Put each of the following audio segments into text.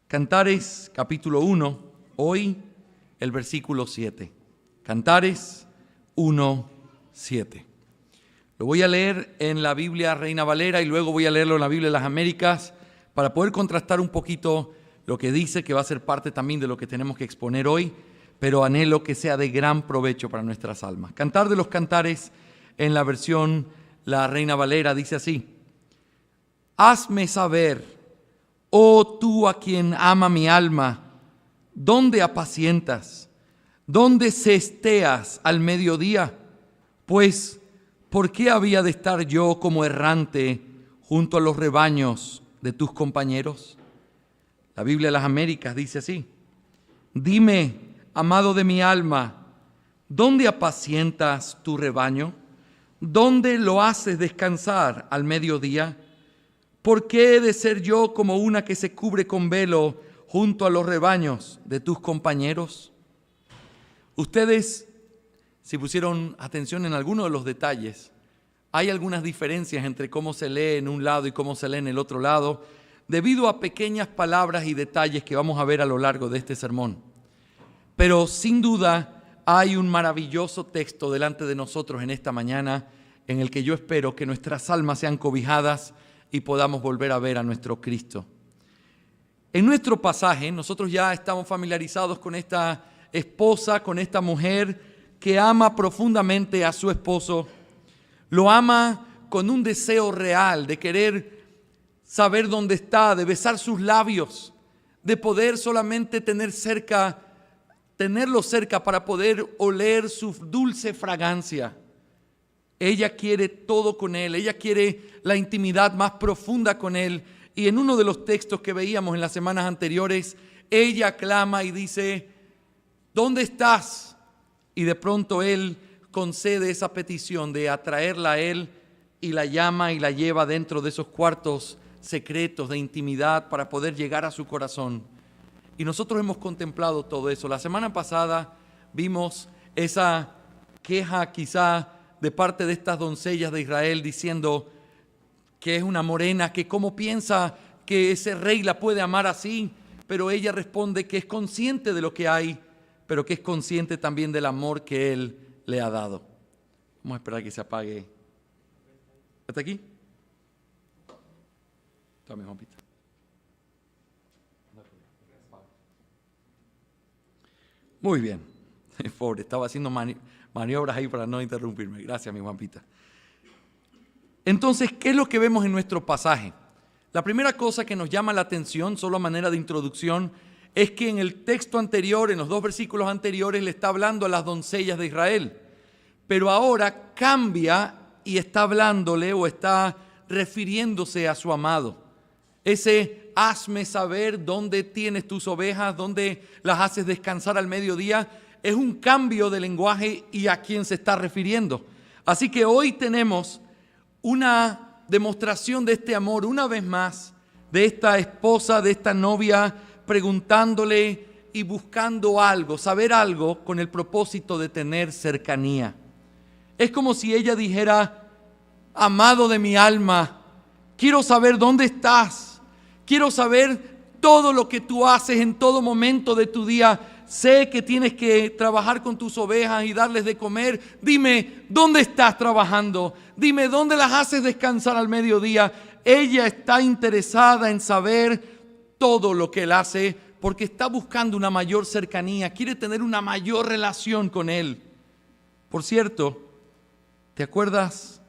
Cantares capítulo 1, hoy el versículo 7. Cantares 1, 7. Lo voy a leer en la Biblia Reina Valera y luego voy a leerlo en la Biblia de las Américas para poder contrastar un poquito lo que dice, que va a ser parte también de lo que tenemos que exponer hoy, pero anhelo que sea de gran provecho para nuestras almas. Cantar de los Cantares en la versión la Reina Valera dice así: hazme saber, oh tú a quien ama mi alma, ¿dónde apacientas? ¿Dónde cesteas al mediodía? Pues, ¿por qué había de estar yo como errante junto a los rebaños de tus compañeros? La Biblia de las Américas dice así: dime, amado de mi alma, ¿dónde apacientas tu rebaño? ¿Dónde lo haces descansar al mediodía? ¿Por qué he de ser yo como una que se cubre con velo junto a los rebaños de tus compañeros? Ustedes, si pusieron atención en alguno de los detalles, hay algunas diferencias entre cómo se lee en un lado y cómo se lee en el otro lado, debido a pequeñas palabras y detalles que vamos a ver a lo largo de este sermón. Pero sin duda hay un maravilloso texto delante de nosotros en esta mañana, en el que yo espero que nuestras almas sean cobijadas y podamos volver a ver a nuestro Cristo. En nuestro pasaje, nosotros ya estamos familiarizados con esta esposa, con esta mujer que ama profundamente a su esposo. Lo ama con un deseo real de querer saber dónde está, de besar sus labios, de poder solamente tenerlo cerca para poder oler su dulce fragancia. Ella quiere todo con él, ella quiere la intimidad más profunda con él. Y en uno de los textos que veíamos en las semanas anteriores, ella clama y dice: ¿dónde estás? Y de pronto él concede esa petición de atraerla a él y la llama y la lleva dentro de esos cuartos secretos de intimidad para poder llegar a su corazón. Y nosotros hemos contemplado todo eso. La semana pasada vimos esa queja quizá de parte de estas doncellas de Israel diciendo que es una morena, que cómo piensa que ese rey la puede amar así, pero ella responde que es consciente de lo que hay, pero que es consciente también del amor que él le ha dado. Vamos a esperar que se apague. ¿Está aquí? Tome, Juanpita. Muy bien. Pobre, estaba haciendo maniobras ahí para no interrumpirme. Gracias, mi Juanpita. Entonces, ¿qué es lo que vemos en nuestro pasaje? La primera cosa que nos llama la atención, solo a manera de introducción, es que en el texto anterior, en los dos versículos anteriores, le está hablando a las doncellas de Israel. Pero ahora cambia y está hablándole o está refiriéndose a su amado. Ese hazme saber dónde tienes tus ovejas, dónde las haces descansar al mediodía, es un cambio de lenguaje y a quién se está refiriendo. Así que hoy tenemos una demostración de este amor, una vez más, de esta esposa, de esta novia, preguntándole y buscando algo, saber algo con el propósito de tener cercanía. Es como si ella dijera: amado de mi alma, quiero saber dónde estás, quiero saber todo lo que tú haces en todo momento de tu día. Sé que tienes que trabajar con tus ovejas y darles de comer. Dime, ¿dónde estás trabajando? Dime, ¿dónde las haces descansar al mediodía? Ella está interesada en saber todo lo que él hace porque está buscando una mayor cercanía, quiere tener una mayor relación con él. Por cierto, ¿te acuerdas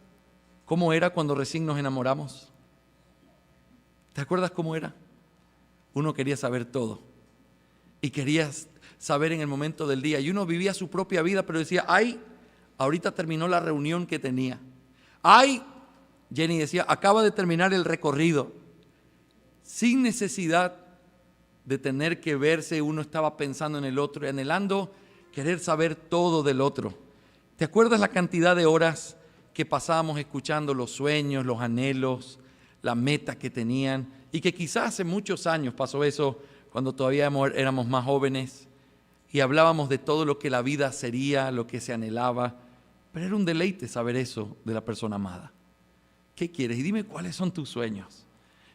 cómo era cuando recién nos enamoramos? ¿Te acuerdas cómo era? Uno quería saber todo y querías saber en el momento del día. Y uno vivía su propia vida, pero decía: ay, ahorita terminó la reunión que tenía. Ay, Jenny decía, acaba de terminar el recorrido. Sin necesidad de tener que verse, uno estaba pensando en el otro y anhelando querer saber todo del otro. ¿Te acuerdas la cantidad de horas que pasábamos escuchando los sueños, los anhelos, la meta que tenían? Y que quizás hace muchos años pasó eso, cuando todavía éramos más jóvenes, y hablábamos de todo lo que la vida sería, lo que se anhelaba, pero era un deleite saber eso de la persona amada. ¿Qué quieres? Y dime cuáles son tus sueños.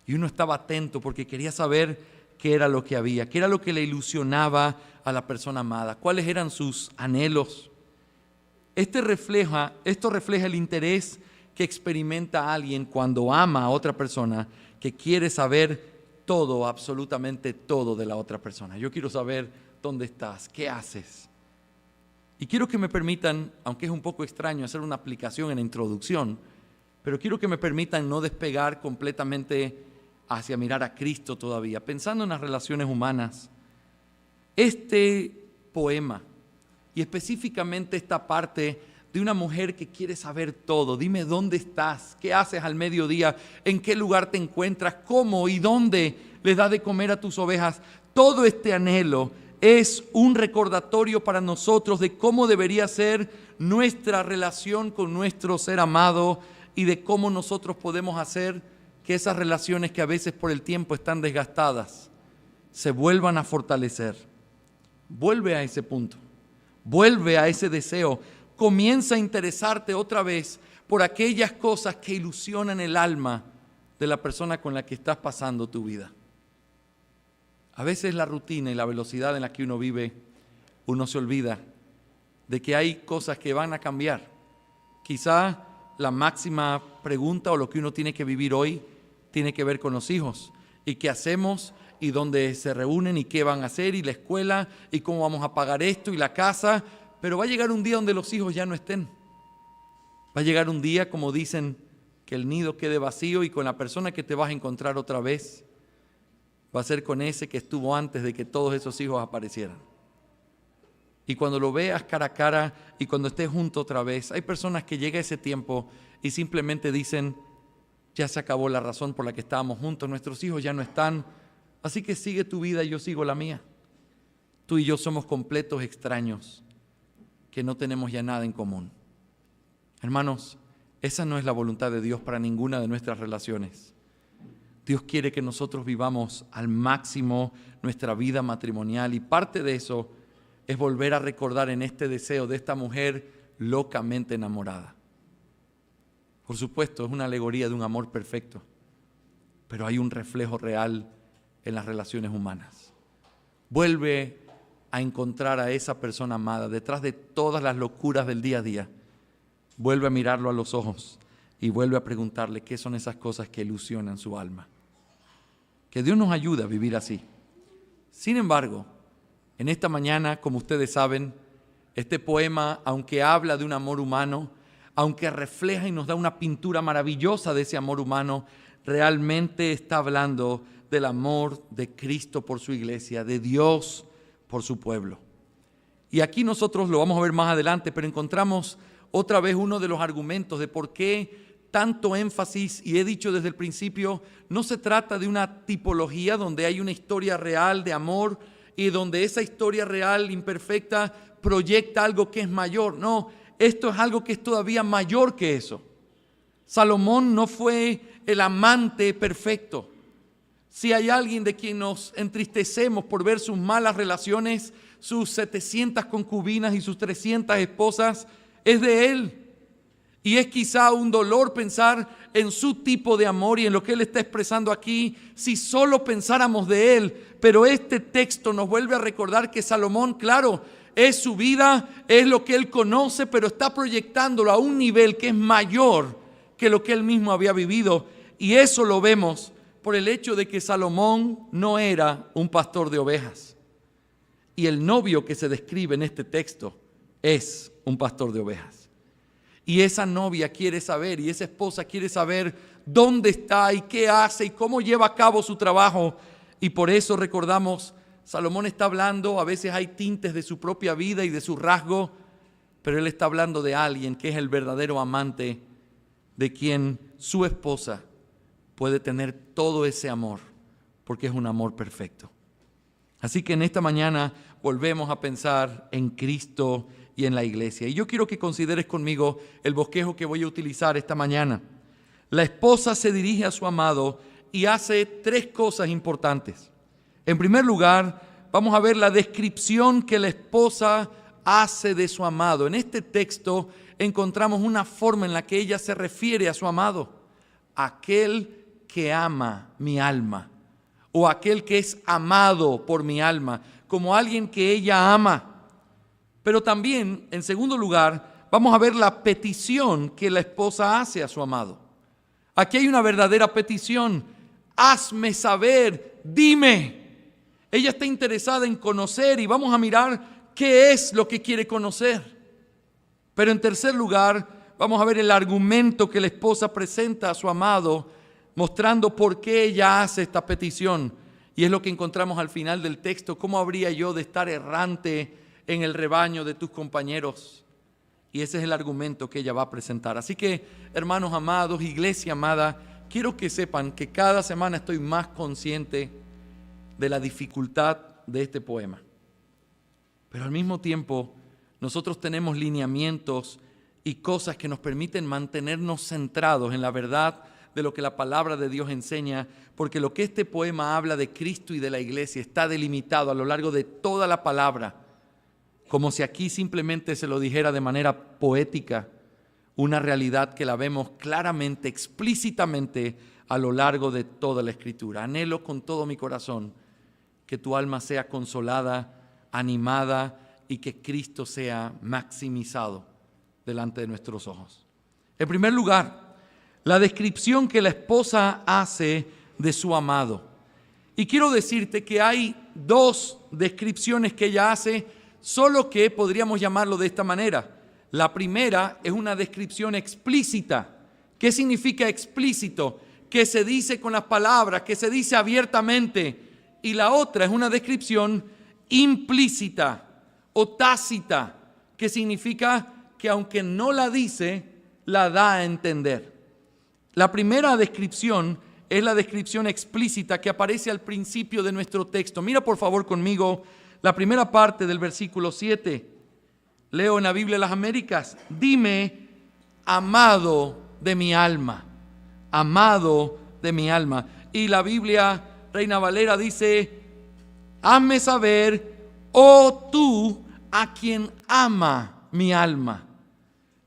Y uno estaba atento porque quería saber qué era lo que había, qué era lo que le ilusionaba a la persona amada, cuáles eran sus anhelos. Esto refleja el interés que experimenta alguien cuando ama a otra persona, que quiere saber todo, absolutamente todo de la otra persona. Yo quiero saber dónde estás, qué haces. Y quiero que me permitan, aunque es un poco extraño hacer una aplicación en la introducción, pero quiero que me permitan no despegar completamente hacia mirar a Cristo todavía, pensando en las relaciones humanas. Este poema, y específicamente esta parte de una mujer que quiere saber todo, dime dónde estás, qué haces al mediodía, en qué lugar te encuentras, cómo y dónde les das de comer a tus ovejas. Todo este anhelo es un recordatorio para nosotros de cómo debería ser nuestra relación con nuestro ser amado y de cómo nosotros podemos hacer que esas relaciones que a veces por el tiempo están desgastadas se vuelvan a fortalecer. Vuelve a ese punto, vuelve a ese deseo, comienza a interesarte otra vez por aquellas cosas que ilusionan el alma de la persona con la que estás pasando tu vida. A veces la rutina y la velocidad en la que uno vive, uno se olvida de que hay cosas que van a cambiar. Quizá la máxima pregunta o lo que uno tiene que vivir hoy tiene que ver con los hijos y qué hacemos y dónde se reúnen y qué van a hacer y la escuela y cómo vamos a pagar esto y la casa. Pero va a llegar un día donde los hijos ya no estén. Va a llegar un día, como dicen, que el nido quede vacío y con la persona que te vas a encontrar otra vez va a ser con ese que estuvo antes de que todos esos hijos aparecieran. Y cuando lo veas cara a cara y cuando estés junto otra vez, hay personas que llega ese tiempo y simplemente dicen, ya se acabó la razón por la que estábamos juntos, nuestros hijos ya no están, así que sigue tu vida y yo sigo la mía. Tú y yo somos completos extraños que no tenemos ya nada en común. Hermanos, esa no es la voluntad de Dios para ninguna de nuestras relaciones. Dios quiere que nosotros vivamos al máximo nuestra vida matrimonial y parte de eso es volver a recordar en este deseo de esta mujer locamente enamorada. Por supuesto, es una alegoría de un amor perfecto, pero hay un reflejo real en las relaciones humanas. Vuelve a encontrar a esa persona amada detrás de todas las locuras del día a día. Vuelve a mirarlo a los ojos y vuelve a preguntarle qué son esas cosas que ilusionan su alma. Que Dios nos ayude a vivir así. Sin embargo, en esta mañana, como ustedes saben, este poema, aunque habla de un amor humano, aunque refleja y nos da una pintura maravillosa de ese amor humano, realmente está hablando del amor de Cristo por su iglesia, de Dios por su pueblo. Y aquí nosotros lo vamos a ver más adelante, pero encontramos otra vez uno de los argumentos de por qué tanto énfasis, y he dicho desde el principio, no se trata de una tipología donde hay una historia real de amor y donde esa historia real imperfecta proyecta algo que es mayor. No, esto es algo que es todavía mayor que eso. Salomón no fue el amante perfecto. Si hay alguien de quien nos entristecemos por ver sus malas relaciones, sus 700 concubinas y sus 300 esposas, es de él. Y es quizá un dolor pensar en su tipo de amor y en lo que él está expresando aquí, si solo pensáramos de él. Pero este texto nos vuelve a recordar que Salomón, claro, es su vida, es lo que él conoce, pero está proyectándolo a un nivel que es mayor que lo que él mismo había vivido. Y eso lo vemos por el hecho de que Salomón no era un pastor de ovejas. Y el novio que se describe en este texto es un pastor de ovejas. Y esa novia quiere saber, y esa esposa quiere saber dónde está y qué hace y cómo lleva a cabo su trabajo. Y por eso recordamos, Salomón está hablando, a veces hay tintes de su propia vida y de su rasgo, pero él está hablando de alguien que es el verdadero amante, de quien su esposa puede tener todo ese amor, porque es un amor perfecto. Así que en esta mañana volvemos a pensar en Cristo y en la iglesia. Y yo quiero que consideres conmigo el bosquejo que voy a utilizar esta mañana. La esposa se dirige a su amado y hace tres cosas importantes. En primer lugar, vamos a ver la descripción que la esposa hace de su amado. En este texto encontramos una forma en la que ella se refiere a su amado. Aquel que ama mi alma. o aquel que es amado por mi alma, como alguien que ella ama. Pero también, en segundo lugar, vamos a ver la petición que la esposa hace a su amado. Aquí hay una verdadera petición. Hazme saber, dime. Ella está interesada en conocer y vamos a mirar qué es lo que quiere conocer. Pero en tercer lugar, vamos a ver el argumento que la esposa presenta a su amado, mostrando por qué ella hace esta petición. Y es lo que encontramos al final del texto. ¿Cómo habría yo de estar errante en el rebaño de tus compañeros? Y ese es el argumento que ella va a presentar. Así que, hermanos amados, iglesia amada, quiero que sepan que cada semana estoy más consciente de la dificultad de este poema. Pero al mismo tiempo, nosotros tenemos lineamientos y cosas que nos permiten mantenernos centrados en la verdad de lo que la palabra de Dios enseña, porque lo que este poema habla de Cristo y de la iglesia está delimitado a lo largo de toda la palabra, como si aquí simplemente se lo dijera de manera poética, una realidad que la vemos claramente, explícitamente a lo largo de toda la Escritura. Anhelo con todo mi corazón que tu alma sea consolada, animada y que Cristo sea maximizado delante de nuestros ojos. En primer lugar, la descripción que la esposa hace de su amado. Y quiero decirte que hay dos descripciones que ella hace, solo que podríamos llamarlo de esta manera. La primera es una descripción explícita. ¿Qué significa explícito? Que se dice con las palabras, que se dice abiertamente. Y la otra es una descripción implícita o tácita, que significa que aunque no la dice, la da a entender. La primera descripción es la descripción explícita que aparece al principio de nuestro texto. Mira por favor conmigo la primera parte del versículo 7. Leo en la Biblia de las Américas: dime, amado de mi alma, amado de mi alma. Y la Biblia Reina Valera dice: hazme saber, oh tú a quien ama mi alma.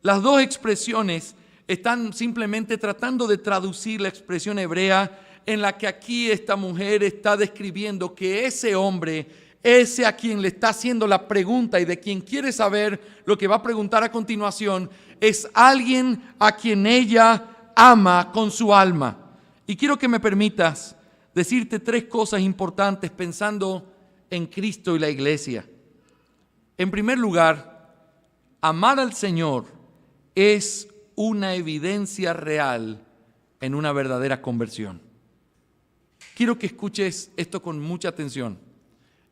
Las dos expresiones están simplemente tratando de traducir la expresión hebrea en la que aquí esta mujer está describiendo que ese hombre, ese a quien le está haciendo la pregunta y de quien quiere saber lo que va a preguntar a continuación, es alguien a quien ella ama con su alma. Y quiero que me permitas decirte tres cosas importantes pensando en Cristo y la iglesia. En primer lugar, amar al Señor es una evidencia real en una verdadera conversión. Quiero que escuches esto con mucha atención.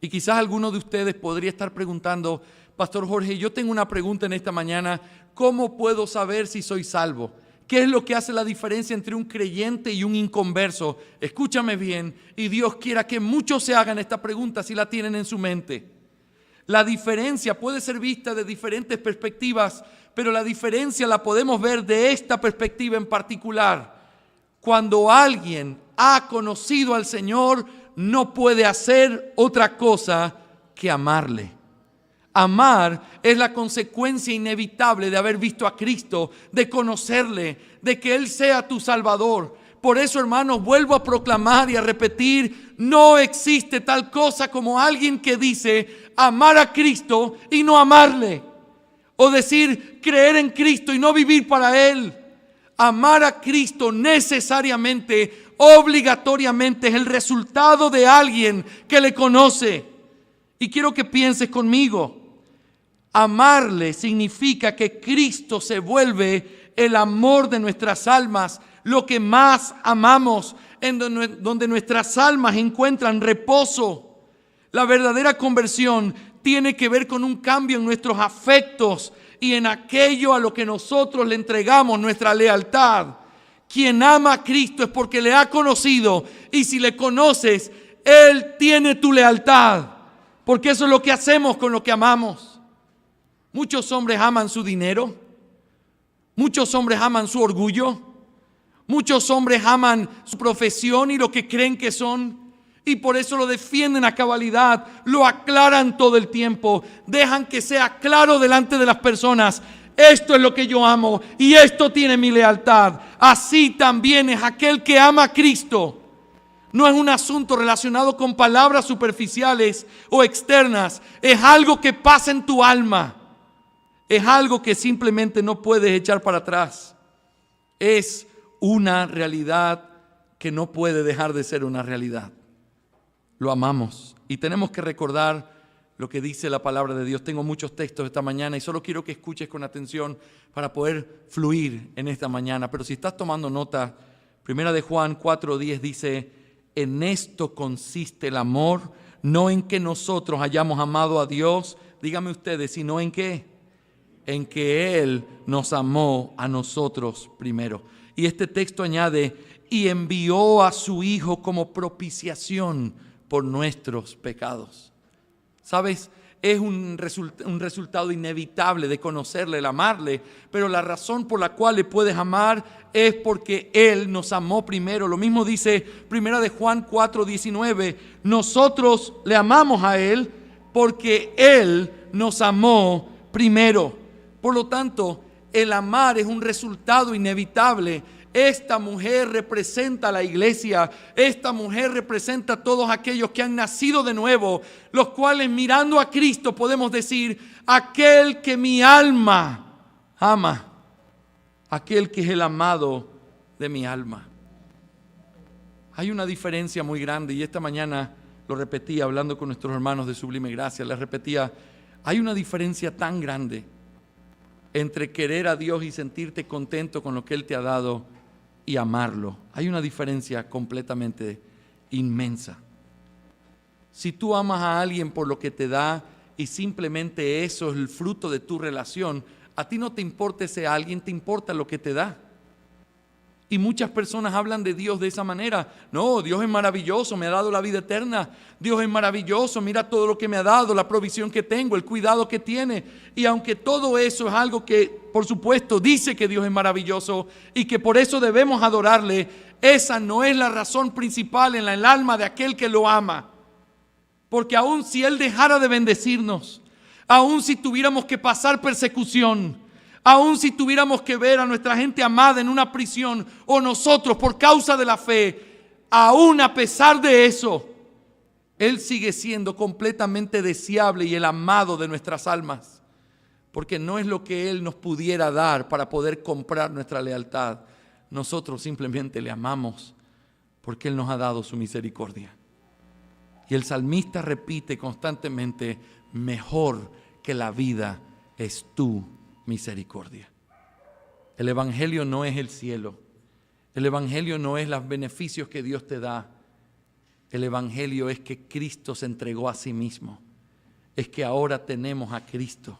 Y quizás alguno de ustedes podría estar preguntando: Pastor Jorge, yo tengo una pregunta en esta mañana. ¿Cómo puedo saber si soy salvo? ¿Qué es lo que hace la diferencia entre un creyente y un inconverso? Escúchame bien, y Dios quiera que muchos se hagan esta pregunta si la tienen en su mente. La diferencia puede ser vista de diferentes perspectivas, pero la diferencia la podemos ver de esta perspectiva en particular. Cuando alguien ha conocido al Señor, no puede hacer otra cosa que amarle. Amar es la consecuencia inevitable de haber visto a Cristo, de conocerle, de que Él sea tu Salvador. Por eso, hermanos, vuelvo a proclamar y a repetir: no existe tal cosa como alguien que dice amar a Cristo y no amarle. O decir creer en Cristo y no vivir para Él. Amar a Cristo necesariamente, obligatoriamente, es el resultado de alguien que le conoce. Y quiero que pienses conmigo. Amarle significa que Cristo se vuelve el amor de nuestras almas, lo que más amamos, en donde nuestras almas encuentran reposo. La verdadera conversión tiene que ver con un cambio en nuestros afectos y en aquello a lo que nosotros le entregamos nuestra lealtad. Quien ama a Cristo es porque le ha conocido, y si le conoces, Él tiene tu lealtad, porque eso es lo que hacemos con lo que amamos. Muchos hombres aman su dinero, muchos hombres aman su orgullo, muchos hombres aman su profesión y lo que creen que son, y por eso lo defienden a cabalidad, lo aclaran todo el tiempo, dejan que sea claro delante de las personas: esto es lo que yo amo y esto tiene mi lealtad. Así también es aquel que ama a Cristo. no es un asunto relacionado con palabras superficiales o externas. Es algo que pasa en tu alma. Es algo que simplemente no puedes echar para atrás. Es una realidad que no puede dejar de ser una realidad. Lo amamos y tenemos que recordar lo que dice la palabra de Dios. Tengo muchos textos esta mañana y solo quiero que escuches con atención para poder fluir en esta mañana. Pero si estás tomando nota, 1 de Juan 4:10 dice: en esto consiste el amor, no en que nosotros hayamos amado a Dios, díganme ustedes, sino en qué, en que Él nos amó a nosotros primero. Y este texto añade: y envió a su Hijo como propiciación por nuestros pecados. ¿Sabes? Es un resultado inevitable de conocerle, el amarle, pero la razón por la cual le puedes amar es porque Él nos amó primero. Lo mismo dice 1 de Juan 4:19, nosotros le amamos a Él porque Él nos amó primero. Por lo tanto, el amar es un resultado inevitable. Esta mujer representa a la iglesia. Esta mujer representa a todos aquellos que han nacido de nuevo, los cuales mirando a Cristo podemos decir: aquel que mi alma ama, aquel que es el amado de mi alma. Hay una diferencia muy grande y esta mañana lo repetía hablando con nuestros hermanos de Sublime Gracia. Les repetía, hay una diferencia tan grande entre querer a Dios y sentirte contento con lo que Él te ha dado y amarlo. Hay una diferencia completamente inmensa. Si tú amas a alguien por lo que te da y simplemente eso es el fruto de tu relación, a ti no te importa ese alguien, te importa lo que te da. Y muchas personas hablan de Dios de esa manera. No, Dios es maravilloso, me ha dado la vida eterna. Dios es maravilloso, mira todo lo que me ha dado, la provisión que tengo, el cuidado que tiene. Y aunque todo eso es algo que, por supuesto, dice que Dios es maravilloso y que por eso debemos adorarle, esa no es la razón principal en el alma de aquel que lo ama. Porque aun si Él dejara de bendecirnos, aun si tuviéramos que pasar persecución, aun si tuviéramos que ver a nuestra gente amada en una prisión o nosotros por causa de la fe, aún a pesar de eso, Él sigue siendo completamente deseable y el amado de nuestras almas. Porque no es lo que Él nos pudiera dar para poder comprar nuestra lealtad. Nosotros simplemente le amamos porque Él nos ha dado su misericordia. Y el salmista repite constantemente: mejor que la vida es tu misericordia. El evangelio no es el cielo. El evangelio no es los beneficios que Dios te da. El evangelio es que Cristo se entregó a sí mismo. Es que ahora tenemos a Cristo.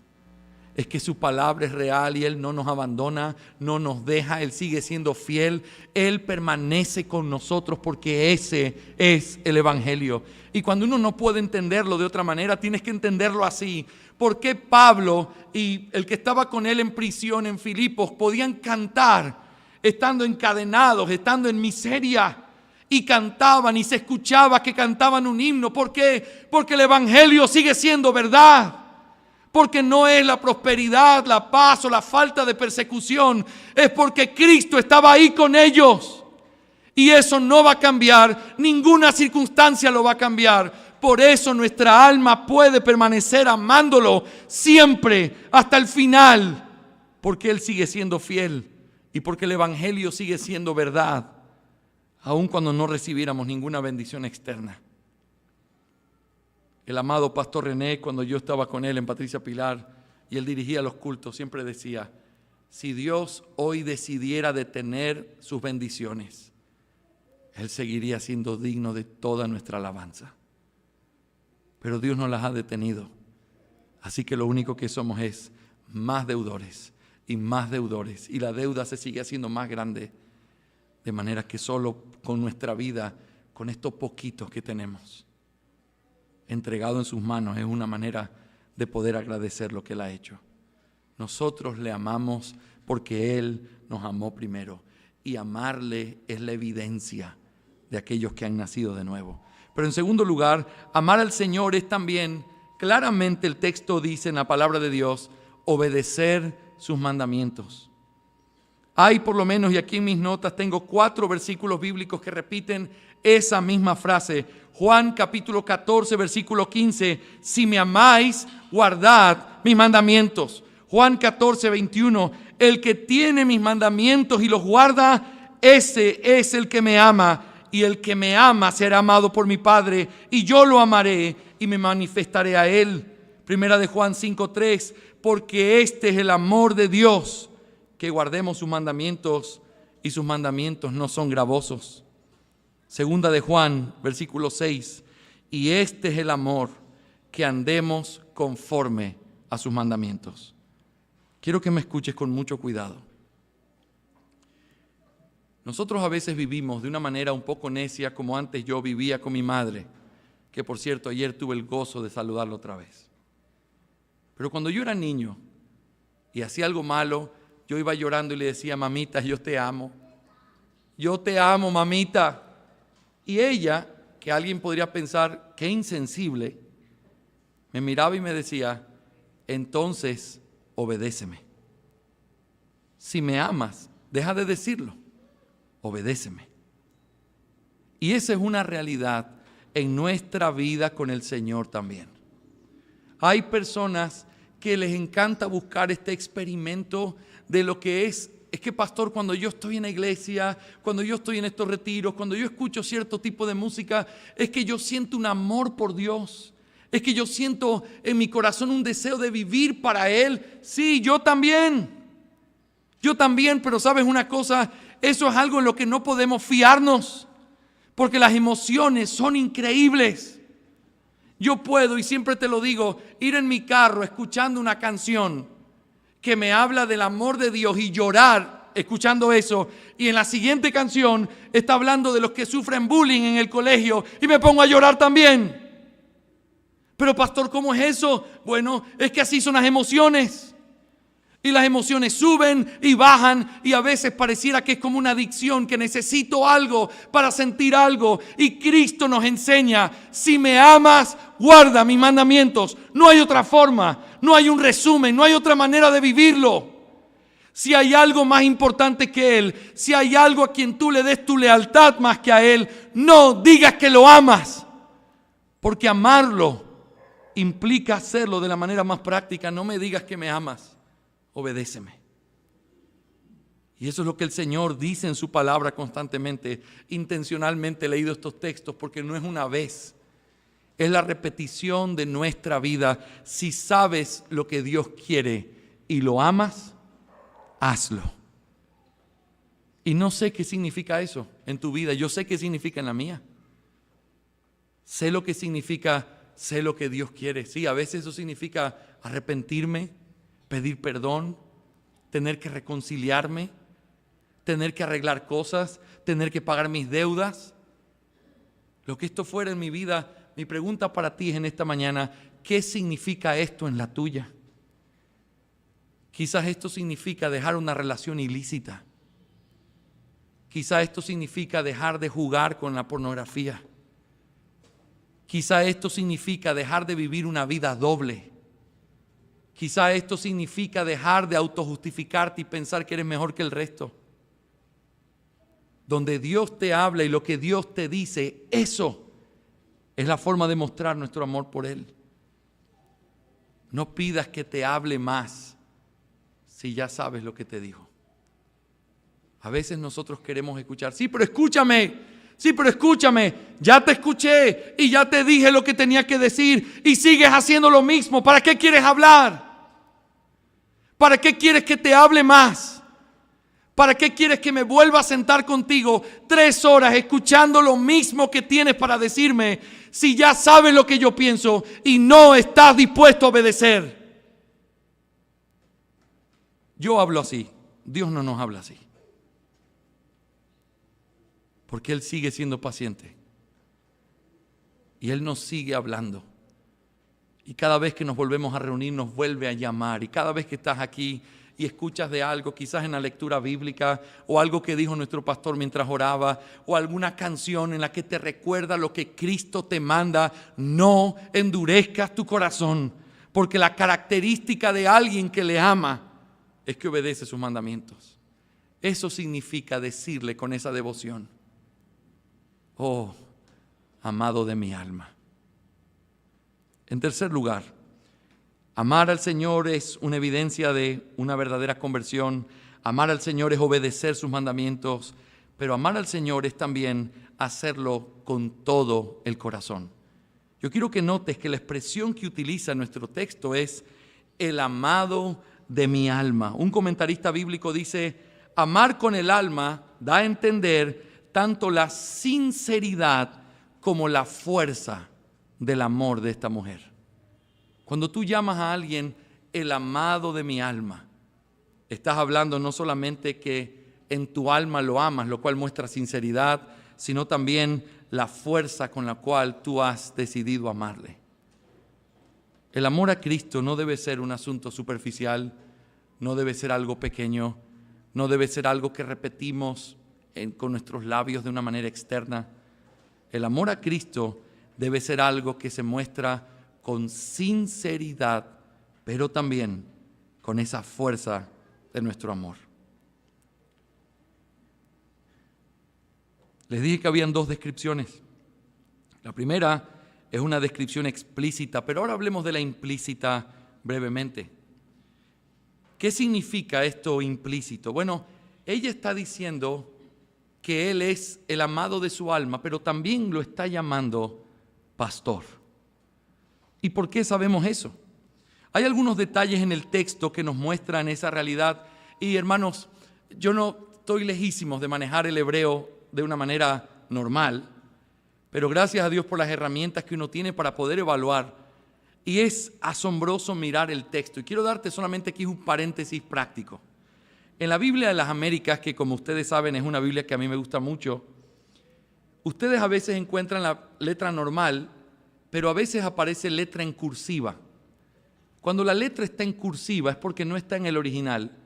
Es que su palabra es real y Él no nos abandona, no nos deja. Él sigue siendo fiel. Él permanece con nosotros porque ese es el evangelio. Y cuando uno no puede entenderlo de otra manera, tienes que entenderlo así. ¿Por qué Pablo y el que estaba con él en prisión en Filipos podían cantar estando encadenados, estando en miseria? Y cantaban y se escuchaba que cantaban un himno. ¿Por qué? Porque el evangelio sigue siendo verdad. Porque no es la prosperidad, la paz o la falta de persecución. Es porque Cristo estaba ahí con ellos. Y eso no va a cambiar. Ninguna circunstancia lo va a cambiar. Por eso nuestra alma puede permanecer amándolo siempre hasta el final. Porque Él sigue siendo fiel. Y porque el evangelio sigue siendo verdad. Aun cuando no recibiéramos ninguna bendición externa. El amado pastor René, cuando yo estaba con él en Patricia Pilar y él dirigía los cultos, siempre decía: si Dios hoy decidiera detener sus bendiciones, Él seguiría siendo digno de toda nuestra alabanza. Pero Dios no las ha detenido. Así que lo único que somos es más deudores y más deudores. Y la deuda se sigue haciendo más grande. De manera que solo con nuestra vida, con estos poquitos que tenemos, entregado en sus manos, es una manera de poder agradecer lo que Él ha hecho. Nosotros le amamos porque Él nos amó primero. Y amarle es la evidencia de aquellos que han nacido de nuevo. Pero en segundo lugar, amar al Señor es también, claramente el texto dice en la palabra de Dios, obedecer sus mandamientos. Hay por lo menos, y aquí en mis notas tengo 4 versículos bíblicos que repiten esa misma frase. Juan capítulo 14, versículo 15. Si me amáis, guardad mis mandamientos. Juan 14, 21. El que tiene mis mandamientos y los guarda, ese es el que me ama. Y el que me ama será amado por mi Padre. Y yo lo amaré y me manifestaré a él. Primera de Juan 5, 3. Porque este es el amor de Dios, que guardemos sus mandamientos, y sus mandamientos no son gravosos. Segunda de Juan, versículo 6. Y este es el amor, que andemos conforme a sus mandamientos. Quiero que me escuches con mucho cuidado. Nosotros a veces vivimos de una manera un poco necia, como antes yo vivía con mi madre, que por cierto ayer tuve el gozo de saludarla otra vez. Pero cuando yo era niño y hacía algo malo, yo iba llorando y le decía: mamita, yo te amo. Yo te amo, mamita. Y ella, que alguien podría pensar, qué insensible, me miraba y me decía: entonces obedéceme. Si me amas, deja de decirlo, obedéceme. Y esa es una realidad en nuestra vida con el Señor también. Hay personas que les encanta buscar este experimento de lo que es que pastor, cuando yo estoy en la iglesia, cuando yo estoy en estos retiros, cuando yo escucho cierto tipo de música, es que yo siento un amor por Dios. Es que yo siento en mi corazón un deseo de vivir para Él. Sí, yo también, pero ¿sabes una cosa? Eso es algo en lo que no podemos fiarnos, porque las emociones son increíbles. Yo puedo, y siempre te lo digo, ir en mi carro escuchando una canción que me habla del amor de Dios y llorar escuchando eso, y en la siguiente canción está hablando de los que sufren bullying en el colegio y me pongo a llorar también. Pero pastor, ¿cómo es eso? Bueno, es que así son las emociones. Y las emociones suben y bajan, y a veces pareciera que es como una adicción, que necesito algo para sentir algo. Y Cristo nos enseña: si me amas, guarda mis mandamientos. No hay otra forma, no hay un resumen, no hay otra manera de vivirlo. Si hay algo más importante que Él, si hay algo a quien tú le des tu lealtad más que a Él, no digas que lo amas, porque amarlo implica hacerlo de la manera más práctica. No me digas que me amas, obedéceme. Y eso es lo que el Señor dice en su palabra constantemente. Intencionalmente he leído estos textos porque no es una vez, es la repetición de nuestra vida. Si sabes lo que Dios quiere y lo amas, hazlo. Y no sé qué significa eso en tu vida, yo sé qué significa en la mía. Sé lo que significa, sé lo que Dios quiere. Sí, a veces eso significa arrepentirme, pedir perdón, tener que reconciliarme, tener que arreglar cosas, tener que pagar mis deudas. Lo que esto fuera en mi vida, mi pregunta para ti es en esta mañana: ¿qué significa esto en la tuya? Quizás esto significa dejar una relación ilícita. Quizás esto significa dejar de jugar con la pornografía. Quizás esto significa dejar de vivir una vida doble. Quizá esto significa dejar de autojustificarte y pensar que eres mejor que el resto. Donde Dios te habla y lo que Dios te dice, eso es la forma de mostrar nuestro amor por Él. No pidas que te hable más si ya sabes lo que te dijo. A veces nosotros queremos escuchar: sí, pero escúchame, ya te escuché y ya te dije lo que tenía que decir y sigues haciendo lo mismo. ¿Para qué quieres hablar? ¿Para qué quieres que te hable más? ¿Para qué quieres que me vuelva a sentar contigo 3 horas escuchando lo mismo que tienes para decirme, si ya sabes lo que yo pienso y no estás dispuesto a obedecer? Yo hablo así, Dios no nos habla así. Porque Él sigue siendo paciente. Y Él nos sigue hablando. Y cada vez que nos volvemos a reunir nos vuelve a llamar. Y cada vez que estás aquí y escuchas de algo, quizás en la lectura bíblica, o algo que dijo nuestro pastor mientras oraba, o alguna canción en la que te recuerda lo que Cristo te manda, no endurezcas tu corazón, porque la característica de alguien que le ama es que obedece sus mandamientos. Eso significa decirle con esa devoción: oh, amado de mi alma. En tercer lugar, amar al Señor es una evidencia de una verdadera conversión. Amar al Señor es obedecer sus mandamientos, pero amar al Señor es también hacerlo con todo el corazón. Yo quiero que notes que la expresión que utiliza nuestro texto es el amado de mi alma. Un comentarista bíblico dice: amar con el alma da a entender tanto la sinceridad como la fuerza del amor de esta mujer. Cuando tú llamas a alguien el amado de mi alma, estás hablando no solamente que en tu alma lo amas, lo cual muestra sinceridad, sino también la fuerza con la cual tú has decidido amarle. El amor a Cristo no debe ser un asunto superficial, no debe ser algo pequeño, no debe ser algo que repetimos con nuestros labios de una manera externa. El amor a Cristo debe ser algo que se muestra con sinceridad, pero también con esa fuerza de nuestro amor. Les dije que habían dos descripciones. La primera es una descripción explícita, pero ahora hablemos de la implícita brevemente. ¿Qué significa esto implícito? Bueno, ella está diciendo que Él es el amado de su alma, pero también lo está llamando pastor. ¿Y por qué sabemos eso? Hay algunos detalles en el texto que nos muestran esa realidad. Y hermanos, yo no estoy lejísimos de manejar el hebreo de una manera normal, pero gracias a Dios por las herramientas que uno tiene para poder evaluar. Y es asombroso mirar el texto. Y quiero darte solamente aquí un paréntesis práctico. En la Biblia de las Américas, que como ustedes saben es una Biblia que a mí me gusta mucho, ustedes a veces encuentran la letra normal, pero a veces aparece letra en cursiva. Cuando la letra está en cursiva es porque no está en el original,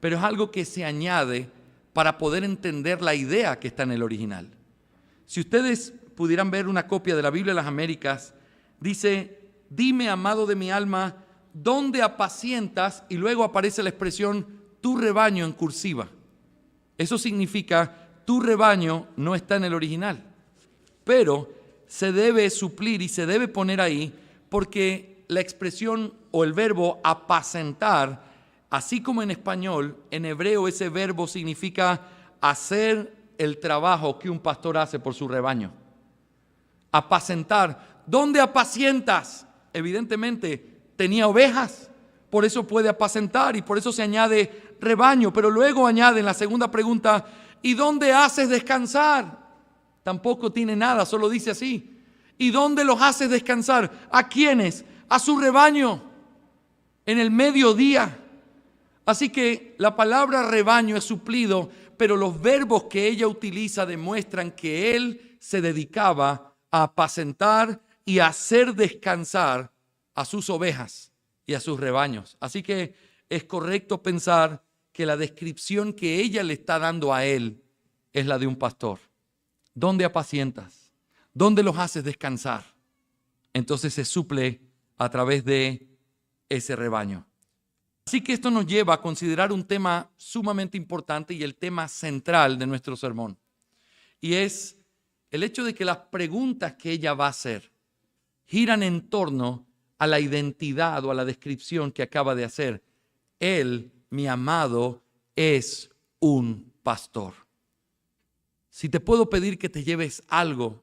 pero es algo que se añade para poder entender la idea que está en el original. Si ustedes pudieran ver una copia de la Biblia de las Américas, dice: dime, amado de mi alma, ¿dónde apacientas? Y luego aparece la expresión tu rebaño en cursiva. Eso significa tu rebaño no está en el original, pero se debe suplir y se debe poner ahí porque la expresión o el verbo apacentar, así como en español, en hebreo ese verbo significa hacer el trabajo que un pastor hace por su rebaño. Apacentar. ¿Dónde apacientas? Evidentemente tenía ovejas, por eso puede apacentar y por eso se añade rebaño. Pero luego añade en la segunda pregunta: ¿y dónde haces descansar? Tampoco tiene nada, solo dice así. ¿Y dónde los haces descansar? ¿A quiénes? A su rebaño, en el mediodía. Así que la palabra rebaño es suplido, pero los verbos que ella utiliza demuestran que él se dedicaba a apacentar y a hacer descansar a sus ovejas y a sus rebaños. Así que es correcto pensar que la descripción que ella le está dando a él es la de un pastor. ¿Dónde apacientas? ¿Dónde los haces descansar? Entonces se suple a través de ese rebaño. Así que esto nos lleva a considerar un tema sumamente importante y el tema central de nuestro sermón. Y es el hecho de que las preguntas que ella va a hacer giran en torno a la identidad o a la descripción que acaba de hacer. Él, mi amado, es un pastor. Si te puedo pedir que te lleves algo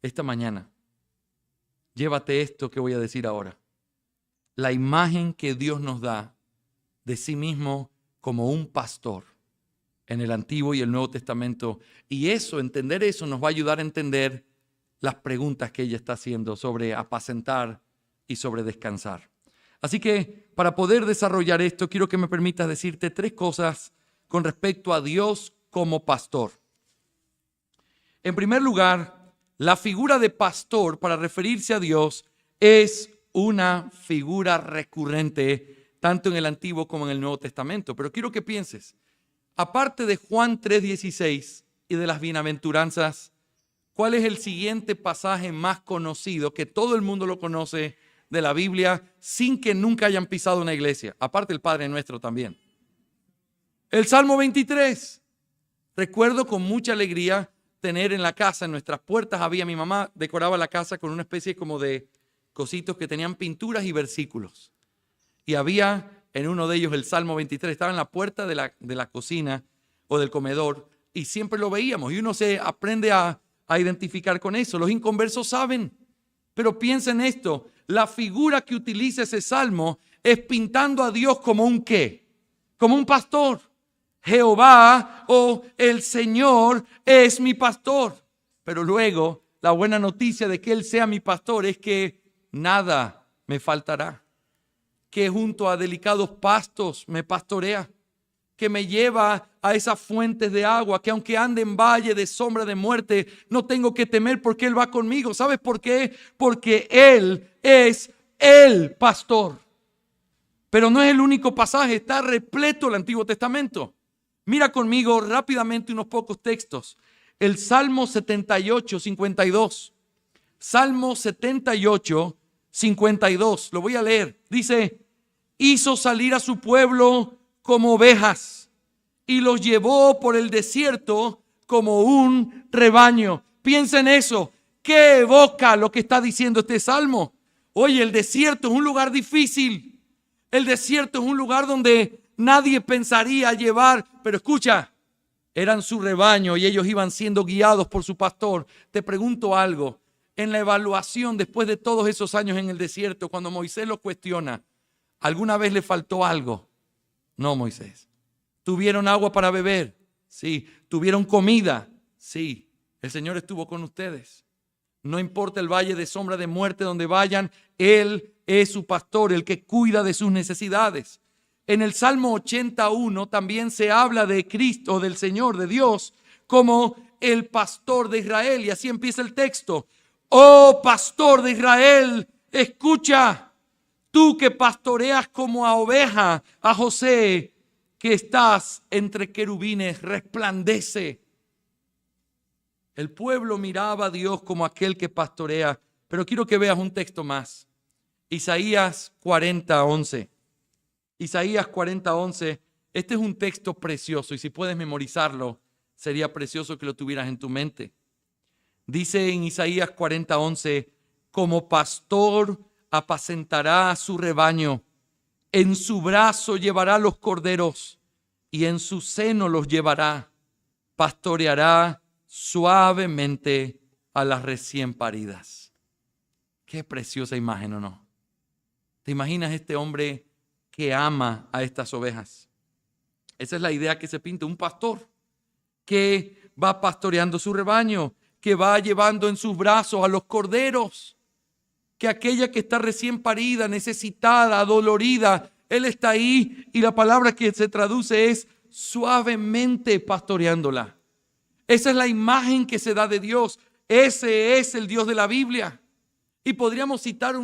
esta mañana, llévate esto que voy a decir ahora. La imagen que Dios nos da de sí mismo como un pastor en el Antiguo y el Nuevo Testamento. Y eso, entender eso, nos va a ayudar a entender las preguntas que ella está haciendo sobre apacentar y sobre descansar. Así que para poder desarrollar esto, quiero que me permitas decirte tres cosas con respecto a Dios como pastor. En primer lugar, la figura de pastor para referirse a Dios es una figura recurrente tanto en el Antiguo como en el Nuevo Testamento. Pero quiero que pienses, aparte de Juan 3:16 y de las bienaventuranzas, ¿cuál es el siguiente pasaje más conocido que todo el mundo lo conoce de la Biblia sin que nunca hayan pisado una iglesia? Aparte el Padre Nuestro también. El Salmo 23. Recuerdo con mucha alegría tener en la casa, en nuestras puertas mi mamá decoraba la casa con una especie como de cositos que tenían pinturas y versículos. Y había en uno de ellos el Salmo 23, estaba en la puerta de la cocina o del comedor y siempre lo veíamos y uno se aprende a identificar con eso. Los inconversos saben, pero piensa en esto, la figura que utiliza ese Salmo es pintando a Dios como un ¿qué? Como un pastor. Jehová o el Señor es mi pastor. Pero luego la buena noticia de que Él sea mi pastor es que nada me faltará. Que junto a delicados pastos me pastorea. Que me lleva a esas fuentes de agua. Que aunque ande en valle de sombra de muerte, no tengo que temer porque Él va conmigo. ¿Sabes por qué? Porque Él es el pastor. Pero no es el único pasaje. Está repleto el Antiguo Testamento. Mira conmigo rápidamente unos pocos textos. El Salmo 78, 52. Salmo 78, 52. Lo voy a leer. Dice, hizo salir a su pueblo como ovejas y los llevó por el desierto como un rebaño. Piensa en eso. ¿Qué evoca lo que está diciendo este Salmo? Oye, el desierto es un lugar difícil. El desierto es un lugar donde nadie pensaría llevar, pero escucha, eran su rebaño y ellos iban siendo guiados por su pastor. Te pregunto algo, en la evaluación después de todos esos años en el desierto, cuando Moisés lo cuestiona, ¿alguna vez le faltó algo? No, Moisés. ¿Tuvieron agua para beber? Sí. ¿Tuvieron comida? Sí. El Señor estuvo con ustedes. No importa el valle de sombra de muerte donde vayan, Él es su pastor, el que cuida de sus necesidades. En el Salmo 81 también se habla de Cristo, del Señor, de Dios, como el pastor de Israel. Y así empieza el texto. Oh pastor de Israel, escucha, tú que pastoreas como a oveja a José, que estás entre querubines, resplandece. El pueblo miraba a Dios como aquel que pastorea. Pero quiero que veas un texto más. Isaías 40:11. Isaías 40:11, este es un texto precioso y si puedes memorizarlo, sería precioso que lo tuvieras en tu mente. Dice en Isaías 40:11, como pastor apacentará a su rebaño, en su brazo llevará los corderos y en su seno los llevará, pastoreará suavemente a las recién paridas. Qué preciosa imagen, ¿o no? ¿Te imaginas este hombre que ama a estas ovejas? Esa es la idea que se pinta, un pastor que va pastoreando su rebaño, que va llevando en sus brazos a los corderos, que aquella que está recién parida, necesitada, adolorida, Él está ahí y la palabra que se traduce es suavemente pastoreándola. Esa es la imagen que se da de Dios. Ese es el Dios de la Biblia. Y podríamos citar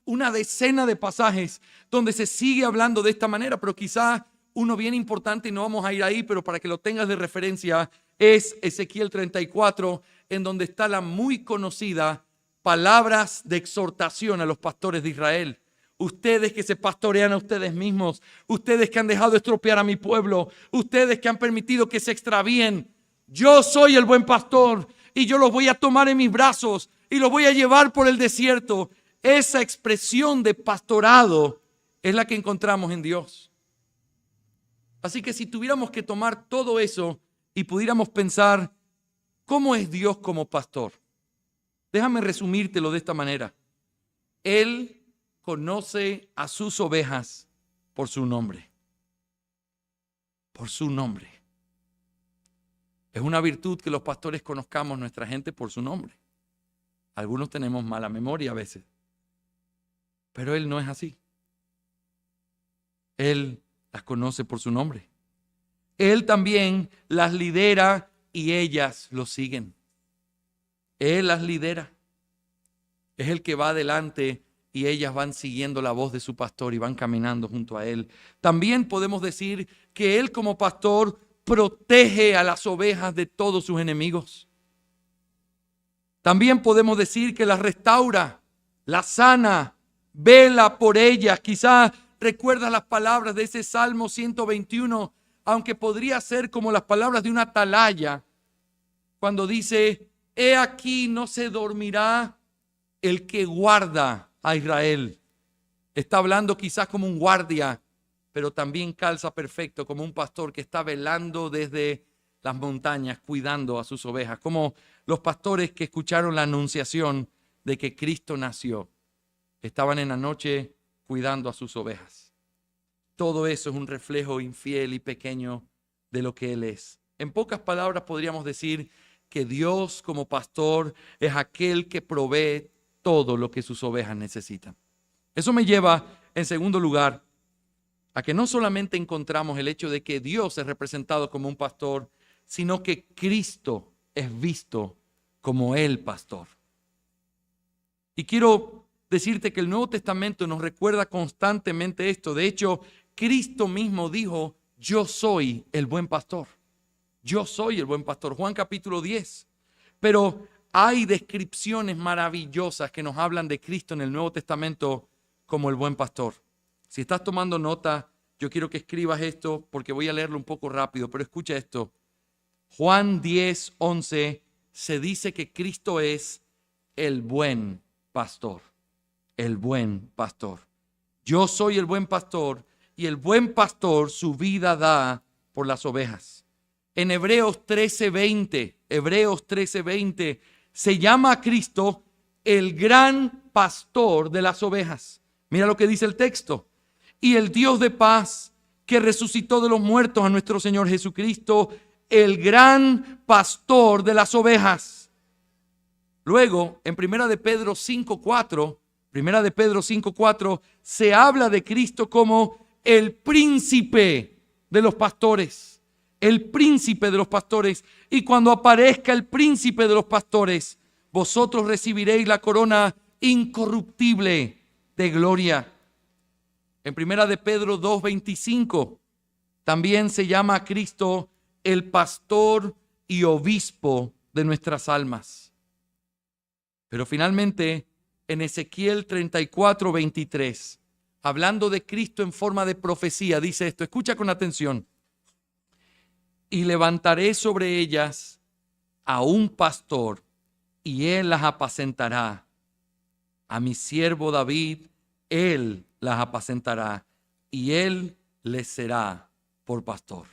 una decena de pasajes donde se sigue hablando de esta manera, pero quizá uno bien importante, y no vamos a ir ahí, pero para que lo tengas de referencia, es Ezequiel 34, en donde está la muy conocida palabras de exhortación a los pastores de Israel. Ustedes que se pastorean a ustedes mismos, ustedes que han dejado estropear a mi pueblo, ustedes que han permitido que se extravíen, yo soy el buen pastor y yo los voy a tomar en mis brazos y los voy a llevar por el desierto. Esa expresión de pastorado es la que encontramos en Dios. Así que si tuviéramos que tomar todo eso y pudiéramos pensar, ¿cómo es Dios como pastor? Déjame resumírtelo de esta manera. Él conoce a sus ovejas por su nombre. Por su nombre. Es una virtud que los pastores conozcamos nuestra gente por su nombre. Algunos tenemos mala memoria a veces. Pero Él no es así. Él las conoce por su nombre. Él también las lidera y ellas lo siguen. Él las lidera. Es el que va adelante y ellas van siguiendo la voz de su pastor y van caminando junto a Él. También podemos decir que Él como pastor protege a las ovejas de todos sus enemigos. También podemos decir que las restaura, las sana, vela por ellas. Quizá recuerdas las palabras de ese Salmo 121. aunque podría ser como las palabras de una atalaya, cuando dice, he aquí no se dormirá el que guarda a Israel. Está hablando quizás como un guardia, pero también calza perfecto como un pastor que está velando desde las montañas, cuidando a sus ovejas, como los pastores que escucharon la anunciación de que Cristo nació. Estaban en la noche cuidando a sus ovejas. Todo eso es un reflejo infiel y pequeño de lo que Él es. En pocas palabras podríamos decir que Dios como pastor es aquel que provee todo lo que sus ovejas necesitan. Eso me lleva, en segundo lugar, a que no solamente encontramos el hecho de que Dios es representado como un pastor, sino que Cristo es visto como el pastor. Y quiero decirte que el Nuevo Testamento nos recuerda constantemente esto. De hecho, Cristo mismo dijo, yo soy el buen pastor. Yo soy el buen pastor. Juan capítulo 10. Pero hay descripciones maravillosas que nos hablan de Cristo en el Nuevo Testamento como el buen pastor. Si estás tomando nota, yo quiero que escribas esto porque voy a leerlo un poco rápido, pero escucha esto. Juan 10, 11 se dice que Cristo es el buen pastor. El buen pastor. Yo soy el buen pastor y el buen pastor su vida da por las ovejas. En Hebreos 13:20 se llama a Cristo el gran pastor de las ovejas. Mira lo que dice el texto. Y el Dios de paz que resucitó de los muertos a nuestro Señor Jesucristo, el gran pastor de las ovejas. Luego, en Primera de Pedro 5:4, se habla de Cristo como el príncipe de los pastores. El príncipe de los pastores. Y cuando aparezca el príncipe de los pastores, vosotros recibiréis la corona incorruptible de gloria. En Primera de Pedro 2:25 también se llama a Cristo el pastor y obispo de nuestras almas. Pero finalmente en Ezequiel 34:23, hablando de Cristo en forma de profecía, dice esto, escucha con atención. Y levantaré sobre ellas a un pastor y él las apacentará. A mi siervo David, él las apacentará y él les será por pastor.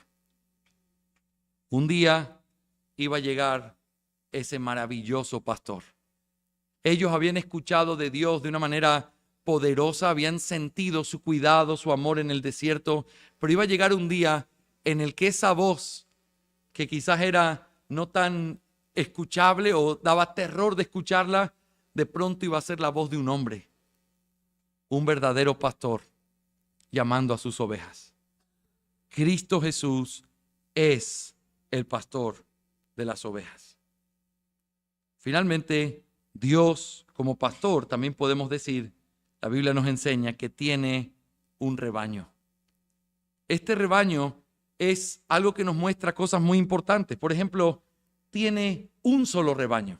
Un día iba a llegar ese maravilloso pastor. Ellos habían escuchado de Dios de una manera poderosa, habían sentido su cuidado, su amor en el desierto, pero iba a llegar un día en el que esa voz, que quizás era no tan escuchable o daba terror de escucharla, de pronto iba a ser la voz de un hombre, un verdadero pastor, llamando a sus ovejas. Cristo Jesús es el pastor de las ovejas. Finalmente, Dios como pastor, también podemos decir, la Biblia nos enseña que tiene un rebaño. Este rebaño es algo que nos muestra cosas muy importantes. Por ejemplo, tiene un solo rebaño.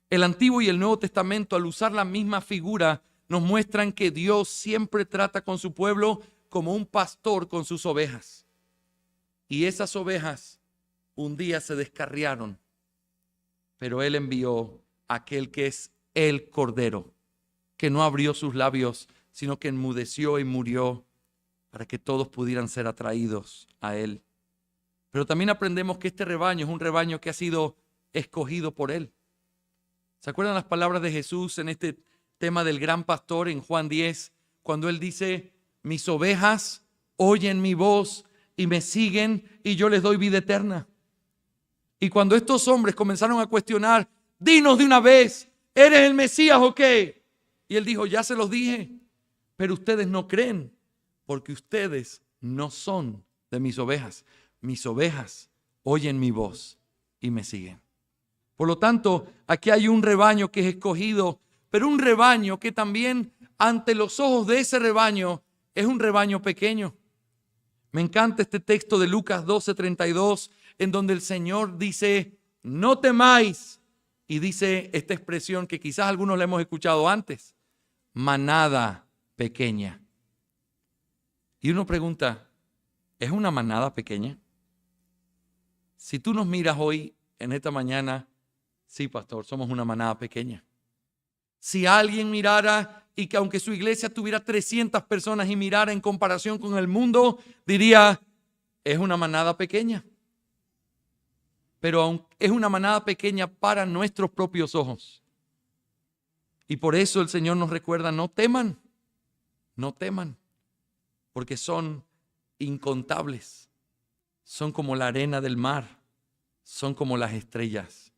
El Antiguo y el Nuevo Testamento, al usar la misma figura, nos muestran que Dios siempre trata con su pueblo como un pastor con sus ovejas. Y esas ovejas un día se descarriaron, pero Él envió a aquel que es el Cordero, que no abrió sus labios, sino que enmudeció y murió para que todos pudieran ser atraídos a Él. Pero también aprendemos que este rebaño es un rebaño que ha sido escogido por Él. ¿Se acuerdan las palabras de Jesús en este tema del gran pastor en Juan 10? Cuando Él dice, mis ovejas oyen mi voz y me siguen y yo les doy vida eterna. Y cuando estos hombres comenzaron a cuestionar, dinos de una vez, ¿eres el Mesías o qué? Y Él dijo, ya se los dije, pero ustedes no creen, porque ustedes no son de mis ovejas. Mis ovejas oyen mi voz y me siguen. Por lo tanto, aquí hay un rebaño que es escogido, pero un rebaño que también ante los ojos de ese rebaño es un rebaño pequeño. Me encanta este texto de Lucas 12:32, en donde el Señor dice, no temáis, y dice esta expresión que quizás algunos la hemos escuchado antes, manada pequeña. Y uno pregunta, ¿Es una manada pequeña? Si tú nos miras hoy, en esta mañana, sí, pastor, somos una manada pequeña. Si alguien mirara y que aunque su iglesia tuviera 300 personas y mirara en comparación con el mundo, diría, es una manada pequeña. Pero es una manada pequeña para nuestros propios ojos. Y por eso el Señor nos recuerda, no teman, porque son incontables. Son como la arena del mar, son como las estrellas.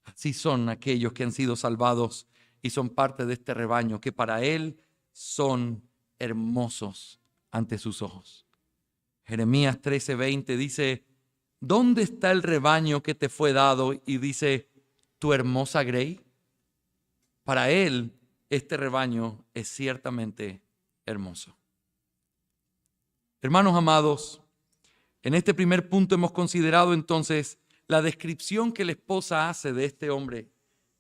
Así son aquellos que han sido salvados y son parte de este rebaño, que para Él son hermosos ante sus ojos. Jeremías 13:20 dice, ¿dónde está el rebaño que te fue dado? Y dice, tu hermosa grey. Para Él, este rebaño es ciertamente hermoso. Hermanos amados, en este primer punto hemos considerado entonces la descripción que la esposa hace de este hombre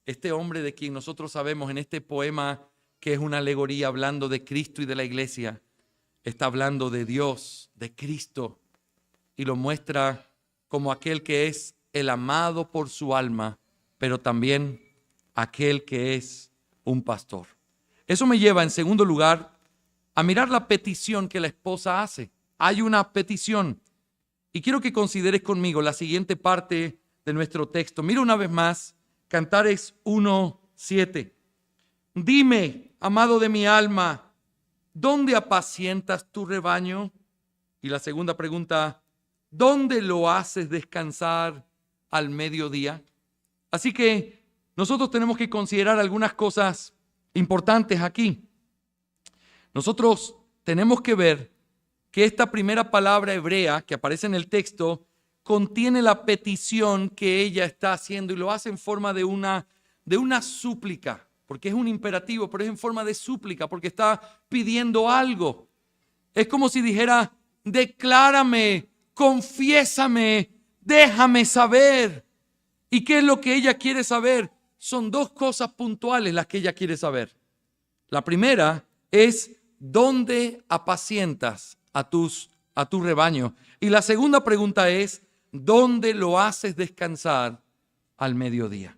de quien nosotros sabemos en este poema que es una alegoría hablando de Cristo y de la iglesia, está hablando de Dios, de Cristo, y lo muestra como aquel que es el amado por su alma, pero también aquel que es un pastor. Eso me lleva en segundo lugar a mirar la petición que la esposa hace. Hay una petición. Y quiero que consideres conmigo la siguiente parte de nuestro texto. Mira una vez más, Cantares 1:7. Dime, amado de mi alma, ¿dónde apacientas tu rebaño? Y la segunda pregunta, ¿dónde lo haces descansar al mediodía? Así que nosotros tenemos que considerar algunas cosas importantes aquí. Nosotros tenemos que ver que esta primera palabra hebrea que aparece en el texto contiene la petición que ella está haciendo y lo hace en forma de una súplica, porque es un imperativo, pero es en forma de súplica, porque está pidiendo algo. Es como si dijera, declárame, confiésame, déjame saber. ¿Y qué es lo que ella quiere saber? Son dos cosas puntuales las que ella quiere saber. La primera es, ¿dónde apacientas a tu rebaño? Y la segunda pregunta es, ¿dónde lo haces descansar al mediodía?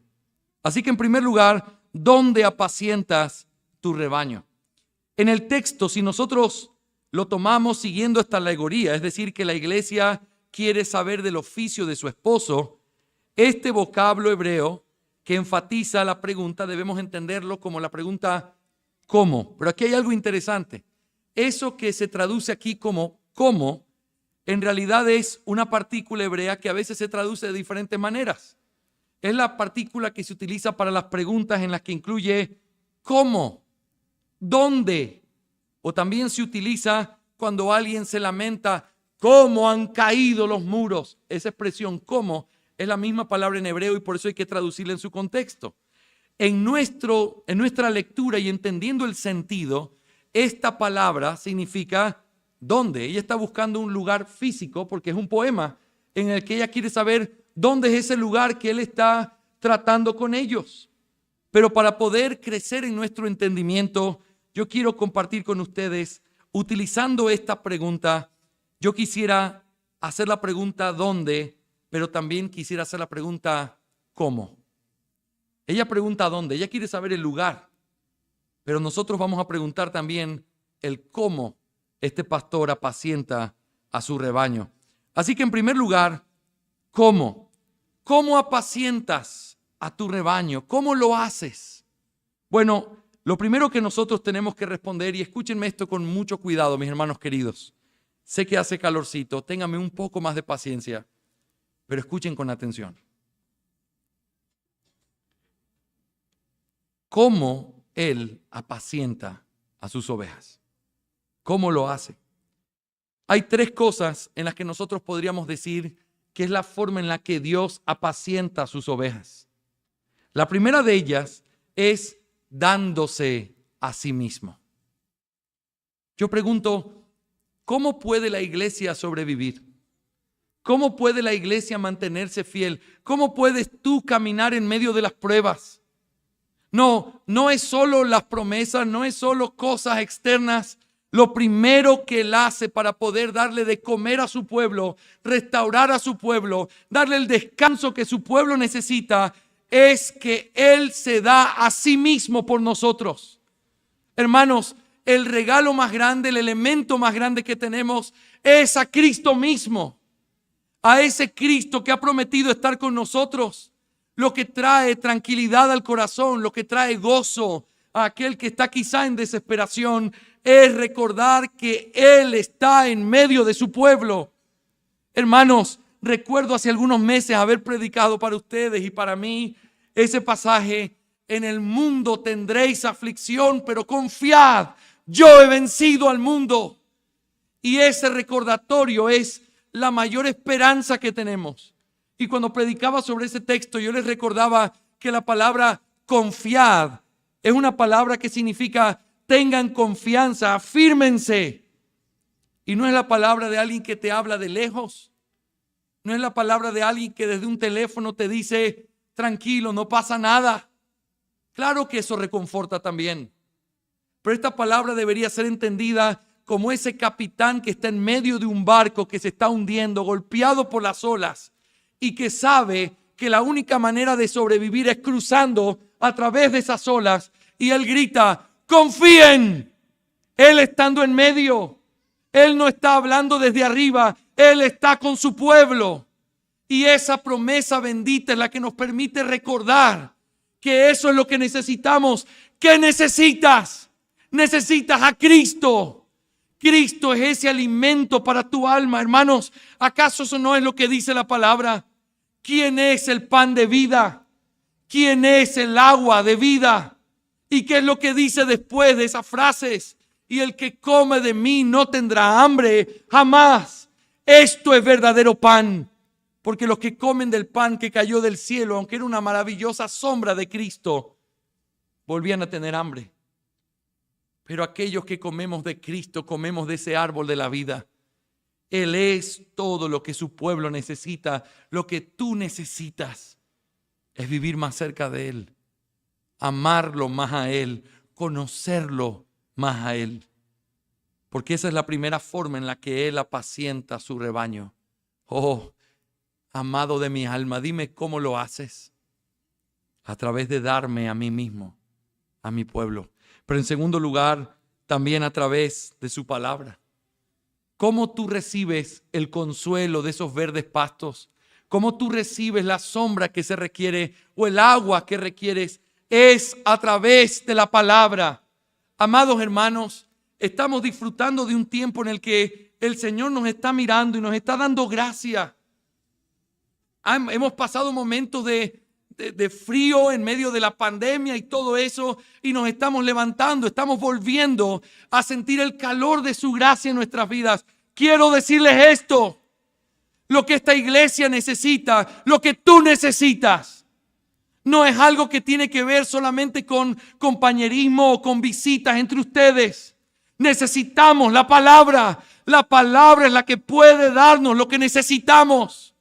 Así que en primer lugar, ¿dónde apacientas tu rebaño? En el texto, si nosotros lo tomamos siguiendo esta alegoría, es decir, que la iglesia quiere saber del oficio de su esposo, este vocablo hebreo que enfatiza la pregunta, debemos entenderlo como la pregunta ¿cómo? Pero aquí hay algo interesante. Eso que se traduce aquí como ¿cómo? En realidad es una partícula hebrea que a veces se traduce de diferentes maneras. Es la partícula que se utiliza para las preguntas en las que incluye ¿cómo? ¿Dónde? O también se utiliza cuando alguien se lamenta ¿cómo han caído los muros? Esa expresión ¿cómo? Es la misma palabra en hebreo y por eso hay que traducirla en su contexto. En nuestra lectura y entendiendo el sentido, esta palabra significa ¿dónde? Ella está buscando un lugar físico porque es un poema en el que ella quiere saber dónde es ese lugar que él está tratando con ellos. Pero para poder crecer en nuestro entendimiento, yo quiero compartir con ustedes, utilizando esta pregunta, yo quisiera hacer la pregunta ¿dónde? Pero también quisiera hacer la pregunta ¿cómo? Ella pregunta ¿dónde? Ella quiere saber el lugar. Pero nosotros vamos a preguntar también el cómo este pastor apacienta a su rebaño. Así que en primer lugar, ¿cómo? ¿Cómo apacientas a tu rebaño? ¿Cómo lo haces? Bueno, lo primero que nosotros tenemos que responder, y escúchenme esto con mucho cuidado, mis hermanos queridos. Sé que hace calorcito, ténganme un poco más de paciencia, pero escuchen con atención. ¿Cómo él apacienta a sus ovejas? ¿Cómo lo hace? Hay tres cosas en las que nosotros podríamos decir que es la forma en la que Dios apacienta a sus ovejas. La primera de ellas es dándose a sí mismo. Yo pregunto, ¿cómo puede la iglesia sobrevivir? ¿Cómo puede la iglesia mantenerse fiel? ¿Cómo puedes tú caminar en medio de las pruebas? No es solo las promesas, no es solo cosas externas. lo primero que Él hace para poder darle de comer a su pueblo, restaurar a su pueblo, darle el descanso que su pueblo necesita, es que Él se da a sí mismo por nosotros. Hermanos, el regalo más grande, el elemento más grande que tenemos es a Cristo mismo. A ese Cristo que ha prometido estar con nosotros. Lo que trae tranquilidad al corazón, lo que trae gozo a aquel que está quizá en desesperación, es recordar que Él está en medio de su pueblo. Hermanos, recuerdo hace algunos meses haber predicado para ustedes y para mí ese pasaje: en el mundo tendréis aflicción, pero confiad, yo he vencido al mundo. Y ese recordatorio es la mayor esperanza que tenemos. Y cuando predicaba sobre ese texto, yo les recordaba que la palabra confiad es una palabra que significa tengan confianza, afírmense. Y no es la palabra de alguien que te habla de lejos. No es la palabra de alguien que desde un teléfono te dice tranquilo, no pasa nada. Claro que eso reconforta también. Pero esta palabra debería ser entendida como ese capitán que está en medio de un barco que se está hundiendo, golpeado por las olas, y que sabe que la única manera de sobrevivir es cruzando a través de esas olas. Y él grita: confíen. Él estando en medio, Él no está hablando desde arriba, Él está con su pueblo. Y esa promesa bendita es la que nos permite recordar que eso es lo que necesitamos. ¿Qué necesitas? Necesitas a Cristo. Cristo es ese alimento para tu alma. Hermanos, ¿acaso eso no es lo que dice la palabra? ¿Quién es el pan de vida? ¿Quién es el agua de vida? ¿Y qué es lo que dice después de esas frases? Y el que come de mí no tendrá hambre jamás. Esto es verdadero pan. Porque los que comen del pan que cayó del cielo, aunque era una maravillosa sombra de Cristo, volvían a tener hambre. Pero aquellos que comemos de Cristo, comemos de ese árbol de la vida. Él es todo lo que su pueblo necesita. Lo que tú necesitas es vivir más cerca de Él, amarlo más a Él, conocerlo más a Él. Porque esa es la primera forma en la que Él apacienta su rebaño. Oh, amado de mi alma, dime cómo lo haces. A través de darme a mí mismo, a mi pueblo. Pero en segundo lugar, también a través de su palabra. ¿Cómo tú recibes el consuelo de esos verdes pastos? ¿Cómo tú recibes la sombra que se requiere o el agua que requieres? Es a través de la palabra. Amados hermanos, estamos disfrutando de un tiempo en el que el Señor nos está mirando y nos está dando gracia. Hemos pasado momentos de frío en medio de la pandemia y todo eso, y nos estamos levantando, estamos volviendo a sentir el calor de su gracia en nuestras vidas. Quiero decirles esto: lo que esta iglesia necesita, lo que tú necesitas, no es algo que tiene que ver solamente con compañerismo o con visitas entre ustedes. Necesitamos la palabra. La palabra es la que puede darnos lo que necesitamos.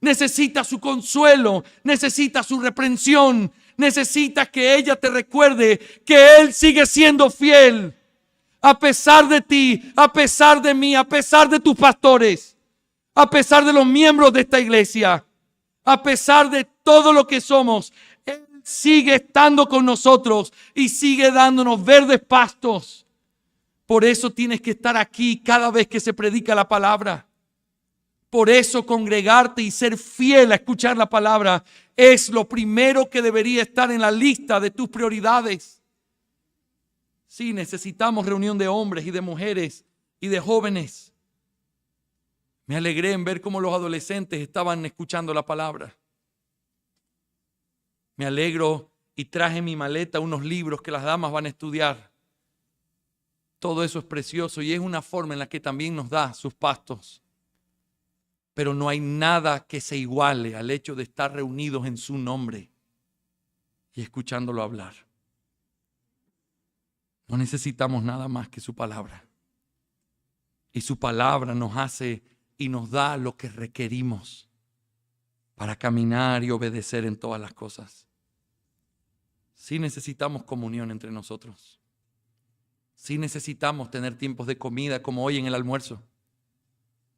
Necesita su consuelo, necesita su reprensión, necesita que ella te recuerde que Él sigue siendo fiel. A pesar de ti, a pesar de mí, a pesar de tus pastores, a pesar de los miembros de esta iglesia, a pesar de todo lo que somos, Él sigue estando con nosotros y sigue dándonos verdes pastos. Por eso tienes que estar aquí cada vez que se predica la palabra. Por eso congregarte y ser fiel a escuchar la palabra es lo primero que debería estar en la lista de tus prioridades. Sí, necesitamos reunión de hombres y de mujeres y de jóvenes. Me alegré en ver cómo los adolescentes estaban escuchando la palabra. Me alegro y traje en mi maleta unos libros que las damas van a estudiar. Todo eso es precioso y es una forma en la que también nos da sus pastos. Pero no hay nada que se iguale al hecho de estar reunidos en su nombre y escuchándolo hablar. No necesitamos nada más que su palabra. Y su palabra nos hace y nos da lo que requerimos para caminar y obedecer en todas las cosas. Sí necesitamos comunión entre nosotros. Sí necesitamos tener tiempos de comida como hoy en el almuerzo.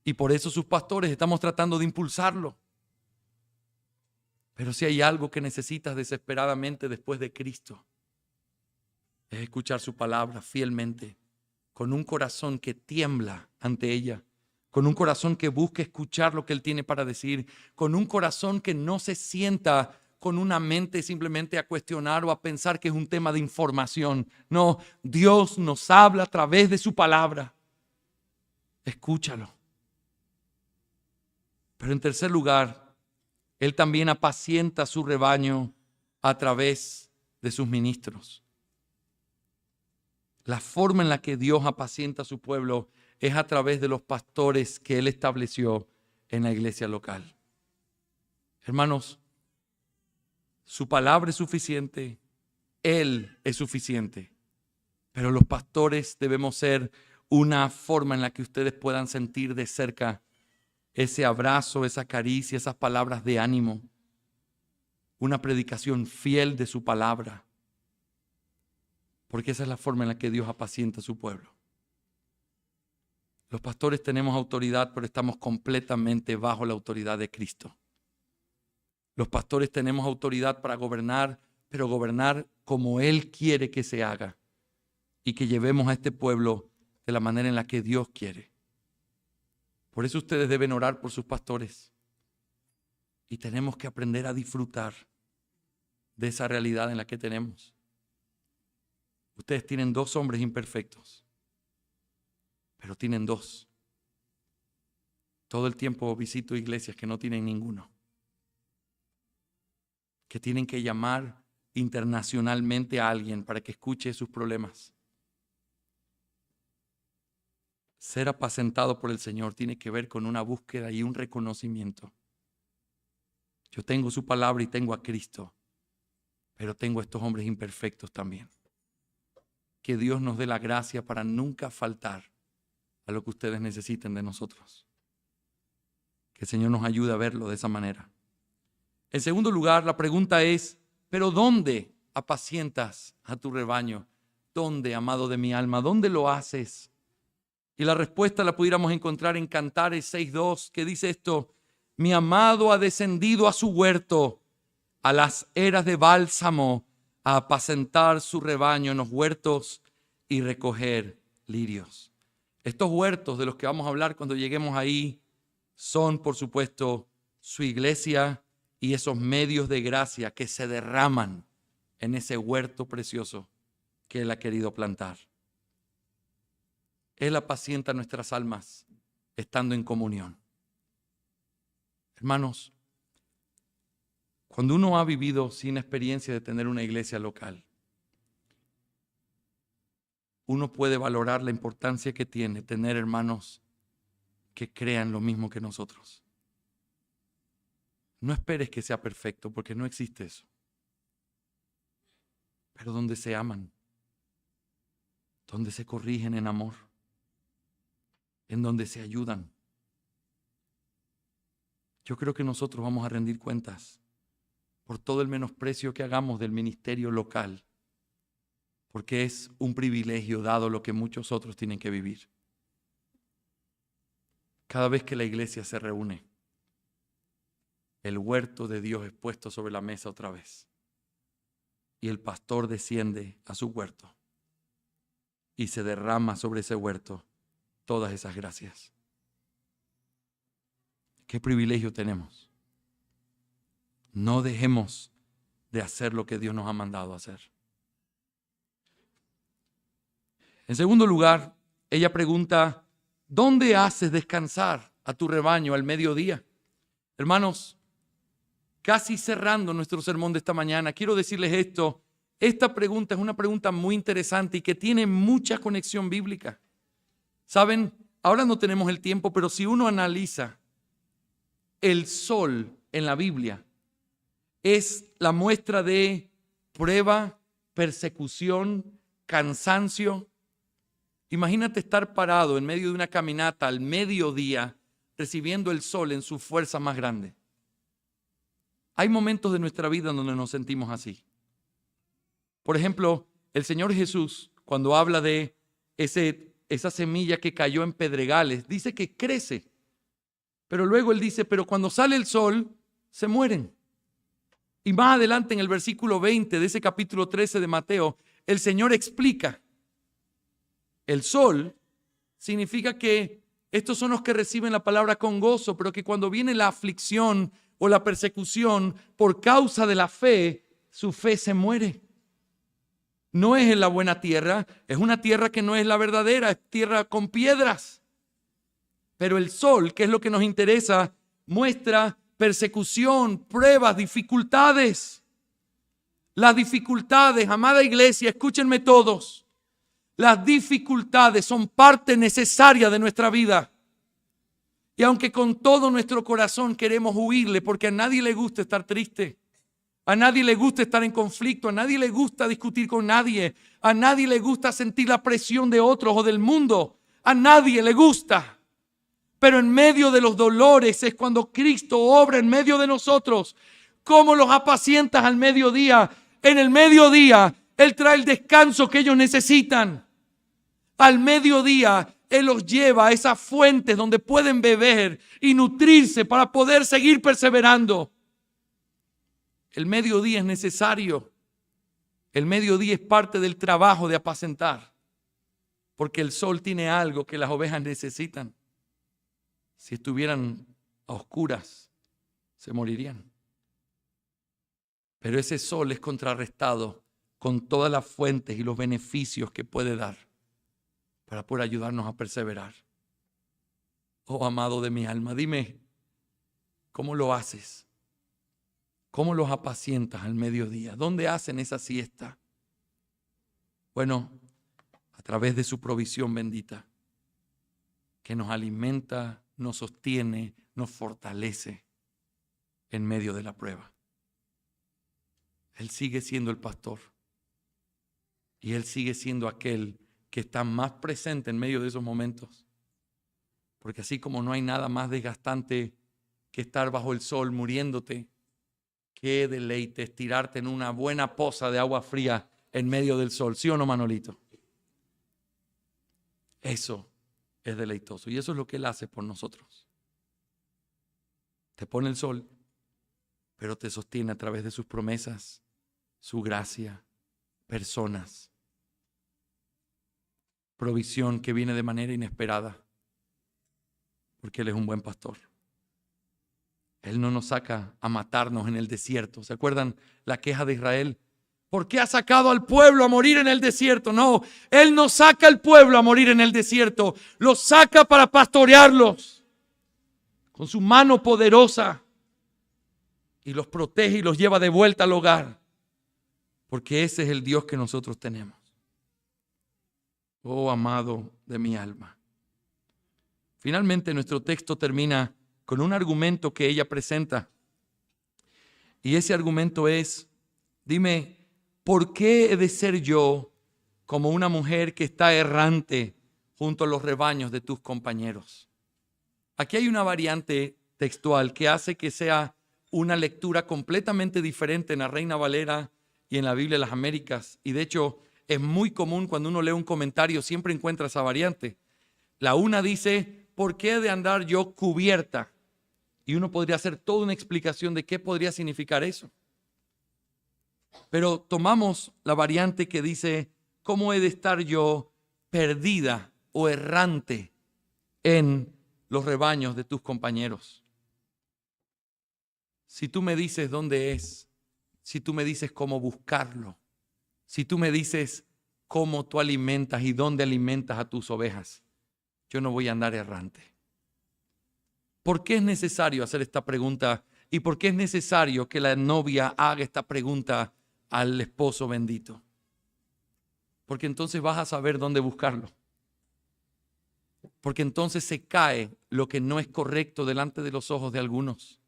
Y por eso sus pastores estamos tratando de impulsarlo. Pero si hay algo que necesitas desesperadamente después de Cristo, es escuchar su palabra fielmente, con un corazón que tiembla ante ella, con un corazón que busca escuchar lo que Él tiene para decir, con un corazón que no se sienta con una mente simplemente a cuestionar o a pensar que es un tema de información. No, Dios nos habla a través de su palabra. Escúchalo. Pero en tercer lugar, Él también apacienta su rebaño a través de sus ministros. La forma en la que Dios apacienta a su pueblo es a través de los pastores que Él estableció en la iglesia local. Hermanos, su palabra es suficiente, Él es suficiente, pero los pastores debemos ser una forma en la que ustedes puedan sentir de cerca ese abrazo, esa caricia, esas palabras de ánimo, una predicación fiel de su palabra, porque esa es la forma en la que Dios apacienta a su pueblo. Los pastores tenemos autoridad, pero estamos completamente bajo la autoridad de Cristo. Los pastores tenemos autoridad para gobernar, pero gobernar como Él quiere que se haga y que llevemos a este pueblo de la manera en la que Dios quiere. Por eso ustedes deben orar por sus pastores y tenemos que aprender a disfrutar de esa realidad en la que tenemos. Ustedes tienen 2 hombres imperfectos, pero tienen 2. Todo el tiempo visito iglesias que no tienen ninguno, que tienen que llamar internacionalmente a alguien para que escuche sus problemas. Ser apacentado por el Señor tiene que ver con una búsqueda y un reconocimiento. Yo tengo su palabra y tengo a Cristo, pero tengo a estos hombres imperfectos también. Que Dios nos dé la gracia para nunca faltar a lo que ustedes necesiten de nosotros. Que el Señor nos ayude a verlo de esa manera. En segundo lugar, la pregunta es, ¿pero dónde apacientas a tu rebaño? ¿Dónde, amado de mi alma? ¿Dónde lo haces? Y la respuesta la pudiéramos encontrar en Cantares 6:2, que dice esto: mi amado ha descendido a su huerto, a las eras de bálsamo, a apacentar su rebaño en los huertos y recoger lirios. Estos huertos de los que vamos a hablar cuando lleguemos ahí son, por supuesto, su iglesia y esos medios de gracia que se derraman en ese huerto precioso que Él ha querido plantar. Él apacienta nuestras almas estando en comunión. Hermanos, cuando uno ha vivido sin experiencia de tener una iglesia local, uno puede valorar la importancia que tiene tener hermanos que crean lo mismo que nosotros. No esperes que sea perfecto, porque no existe eso. Pero donde se aman, donde se corrigen en amor, en donde se ayudan. Yo creo que nosotros vamos a rendir cuentas por todo el menosprecio que hagamos del ministerio local, porque es un privilegio dado lo que muchos otros tienen que vivir. Cada vez que la iglesia se reúne, el huerto de Dios es puesto sobre la mesa otra vez. Y el pastor desciende a su huerto y se derrama sobre ese huerto todas esas gracias. ¿Qué privilegio tenemos? No dejemos de hacer lo que Dios nos ha mandado a hacer. En segundo lugar, ella pregunta, ¿dónde haces descansar a tu rebaño al mediodía? Hermanos, casi cerrando nuestro sermón de esta mañana, quiero decirles esto. Esta pregunta es una pregunta muy interesante y que tiene mucha conexión bíblica. ¿Saben? Ahora no tenemos el tiempo, pero si uno analiza el sol en la Biblia, es la muestra de prueba, persecución, cansancio. Imagínate estar parado en medio de una caminata al mediodía, recibiendo el sol en su fuerza más grande. Hay momentos de nuestra vida donde nos sentimos así. Por ejemplo, el Señor Jesús, cuando habla de esa semilla que cayó en pedregales. Dice que crece. Pero luego él dice, pero cuando sale el sol, se mueren. Y más adelante en el versículo 20 de ese capítulo 13 de Mateo, el Señor explica. El sol significa que estos son los que reciben la palabra con gozo, pero que cuando viene la aflicción o la persecución por causa de la fe, su fe se muere. No es en la buena tierra, es una tierra que no es la verdadera, es tierra con piedras. Pero el sol, que es lo que nos interesa, muestra persecución, pruebas, dificultades. Las dificultades, amada iglesia, escúchenme todos. Las dificultades son parte necesaria de nuestra vida. Y aunque con todo nuestro corazón queremos huirle, porque a nadie le gusta estar triste, a nadie le gusta estar en conflicto, a nadie le gusta discutir con nadie, a nadie le gusta sentir la presión de otros o del mundo, a nadie le gusta. Pero en medio de los dolores es cuando Cristo obra en medio de nosotros. ¿Cómo los apacientas al mediodía? En el mediodía Él trae el descanso que ellos necesitan. Al mediodía Él los lleva a esas fuentes donde pueden beber y nutrirse para poder seguir perseverando. El mediodía es necesario. El mediodía es parte del trabajo de apacentar. Porque el sol tiene algo que las ovejas necesitan. Si estuvieran a oscuras, se morirían. Pero ese sol es contrarrestado con todas las fuentes y los beneficios que puede dar para poder ayudarnos a perseverar. Oh, amado de mi alma, dime, ¿cómo lo haces? ¿Cómo los apacientas al mediodía? ¿Dónde hacen esa siesta? Bueno, a través de su provisión bendita, que nos alimenta, nos sostiene, nos fortalece en medio de la prueba. Él sigue siendo el pastor y Él sigue siendo aquel que está más presente en medio de esos momentos. Porque así como no hay nada más desgastante que estar bajo el sol muriéndote, qué deleite es tirarte en una buena poza de agua fría en medio del sol. ¿Sí o no, Manolito? Eso es deleitoso y eso es lo que Él hace por nosotros. Te pone el sol, pero te sostiene a través de sus promesas, su gracia, personas, provisión que viene de manera inesperada, porque Él es un buen pastor. Él no nos saca a matarnos en el desierto. ¿Se acuerdan la queja de Israel? ¿Por qué ha sacado al pueblo a morir en el desierto? No, Él no saca al pueblo a morir en el desierto. Los saca para pastorearlos con su mano poderosa y los protege y los lleva de vuelta al hogar. Porque ese es el Dios que nosotros tenemos. Oh, amado de mi alma. Finalmente nuestro texto termina con un argumento que ella presenta. Y ese argumento es, dime, ¿por qué he de ser yo como una mujer que está errante junto a los rebaños de tus compañeros? Aquí hay una variante textual que hace que sea una lectura completamente diferente en la Reina Valera y en la Biblia de las Américas. Y de hecho es muy común cuando uno lee un comentario, siempre encuentra esa variante. La una dice, ¿por qué he de andar yo cubierta? Y uno podría hacer toda una explicación de qué podría significar eso. Pero tomamos la variante que dice, ¿cómo he de estar yo perdida o errante en los rebaños de tus compañeros? Si tú me dices dónde es, si tú me dices cómo buscarlo, si tú me dices cómo tú alimentas y dónde alimentas a tus ovejas, yo no voy a andar errante. ¿Por qué es necesario hacer esta pregunta? ¿Y por qué es necesario que la novia haga esta pregunta al esposo bendito? Porque entonces vas a saber dónde buscarlo. Porque entonces se cae lo que no es correcto delante de los ojos de algunos.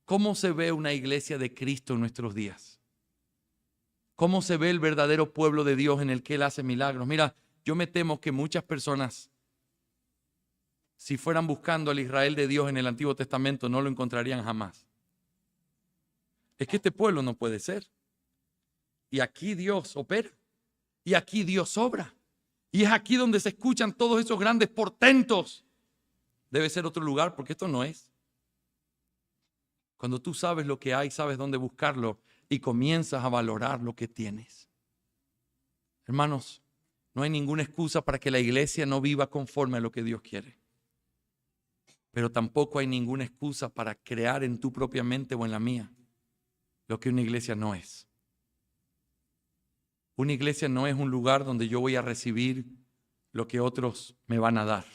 ¿Cómo se ve una iglesia de Cristo en nuestros días? ¿Cómo se ve el verdadero pueblo de Dios en el que Él hace milagros? Mira, yo me temo que muchas personas, si fueran buscando al Israel de Dios en el Antiguo Testamento, no lo encontrarían jamás. Es que este pueblo no puede ser. Y aquí Dios opera. Y aquí Dios obra. Y es aquí donde se escuchan todos esos grandes portentos. Debe ser otro lugar porque esto no es. Cuando tú sabes lo que hay, sabes dónde buscarlo y comienzas a valorar lo que tienes. Hermanos, no hay ninguna excusa para que la iglesia no viva conforme a lo que Dios quiere. Pero tampoco hay ninguna excusa para crear en tu propia mente o en la mía lo que una iglesia no es. Una iglesia no es un lugar donde yo voy a recibir lo que otros me van a dar.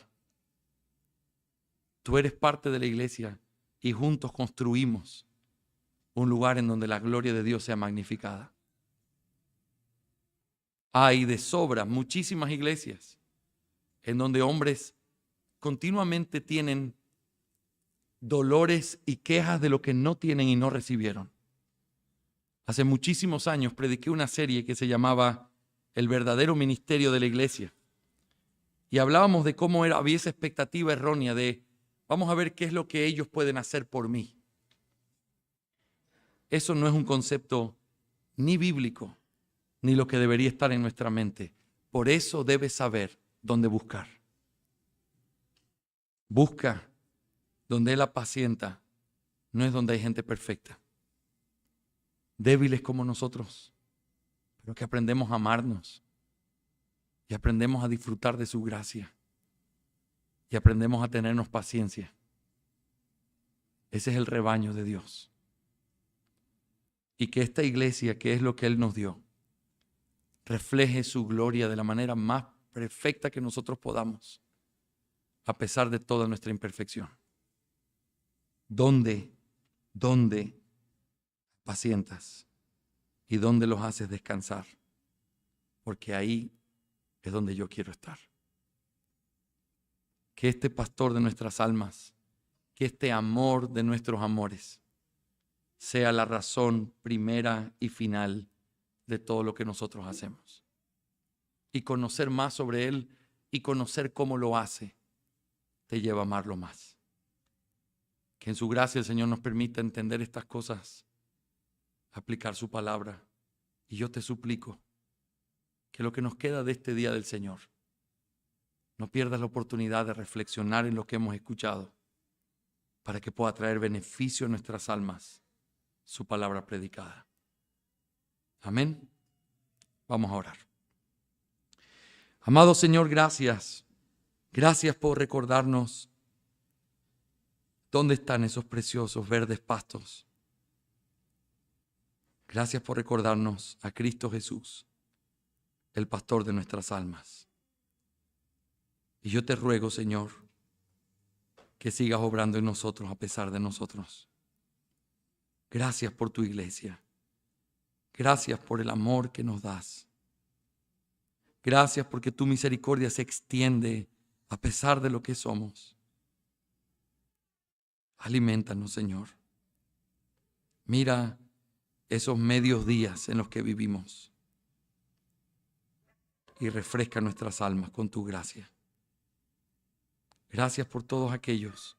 Tú eres parte de la iglesia y juntos construimos un lugar en donde la gloria de Dios sea magnificada. Hay de sobra muchísimas iglesias en donde hombres continuamente tienen dolores y quejas de lo que no tienen y no recibieron. Hace muchísimos años prediqué una serie que se llamaba El verdadero ministerio de la iglesia. Y hablábamos de cómo había esa expectativa errónea de vamos a ver qué es lo que ellos pueden hacer por mí. Eso no es un concepto ni bíblico, ni lo que debería estar en nuestra mente. Por eso debes saber dónde buscar. Busca donde Él apacienta, no es donde hay gente perfecta. Débiles como nosotros, pero que aprendemos a amarnos y aprendemos a disfrutar de su gracia y aprendemos a tenernos paciencia. Ese es el rebaño de Dios. Y que esta iglesia, que es lo que Él nos dio, refleje su gloria de la manera más perfecta que nosotros podamos, a pesar de toda nuestra imperfección. ¿Dónde pacientas y dónde los haces descansar? Porque ahí es donde yo quiero estar. Que este pastor de nuestras almas, que este amor de nuestros amores, sea la razón primera y final de todo lo que nosotros hacemos. Y conocer más sobre Él y conocer cómo lo hace, te lleva a amarlo más. Que en su gracia el Señor nos permita entender estas cosas, aplicar su palabra. Y yo te suplico que lo que nos queda de este día del Señor, no pierdas la oportunidad de reflexionar en lo que hemos escuchado para que pueda traer beneficio a nuestras almas su palabra predicada. Amén. Vamos a orar. Amado Señor, gracias. Gracias por recordarnos dónde están esos preciosos verdes pastos. Gracias por recordarnos a Cristo Jesús, el pastor de nuestras almas. Y yo te ruego, Señor, que sigas obrando en nosotros a pesar de nosotros. Gracias por tu iglesia. Gracias por el amor que nos das. Gracias porque tu misericordia se extiende a pesar de lo que somos. Aliméntanos, Señor. Mira esos medios días en los que vivimos y refresca nuestras almas con tu gracia. Gracias por todos aquellos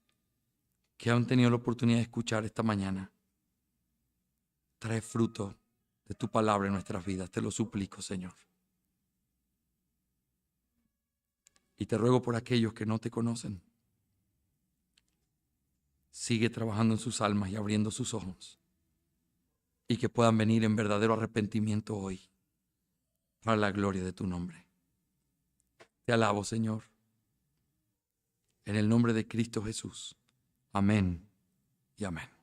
que han tenido la oportunidad de escuchar esta mañana. Trae fruto de tu palabra en nuestras vidas. Te lo suplico, Señor. Y te ruego por aquellos que no te conocen. Sigue trabajando en sus almas y abriendo sus ojos. Y que puedan venir en verdadero arrepentimiento hoy para la gloria de tu nombre. Te alabo, Señor. En el nombre de Cristo Jesús. Amén y amén.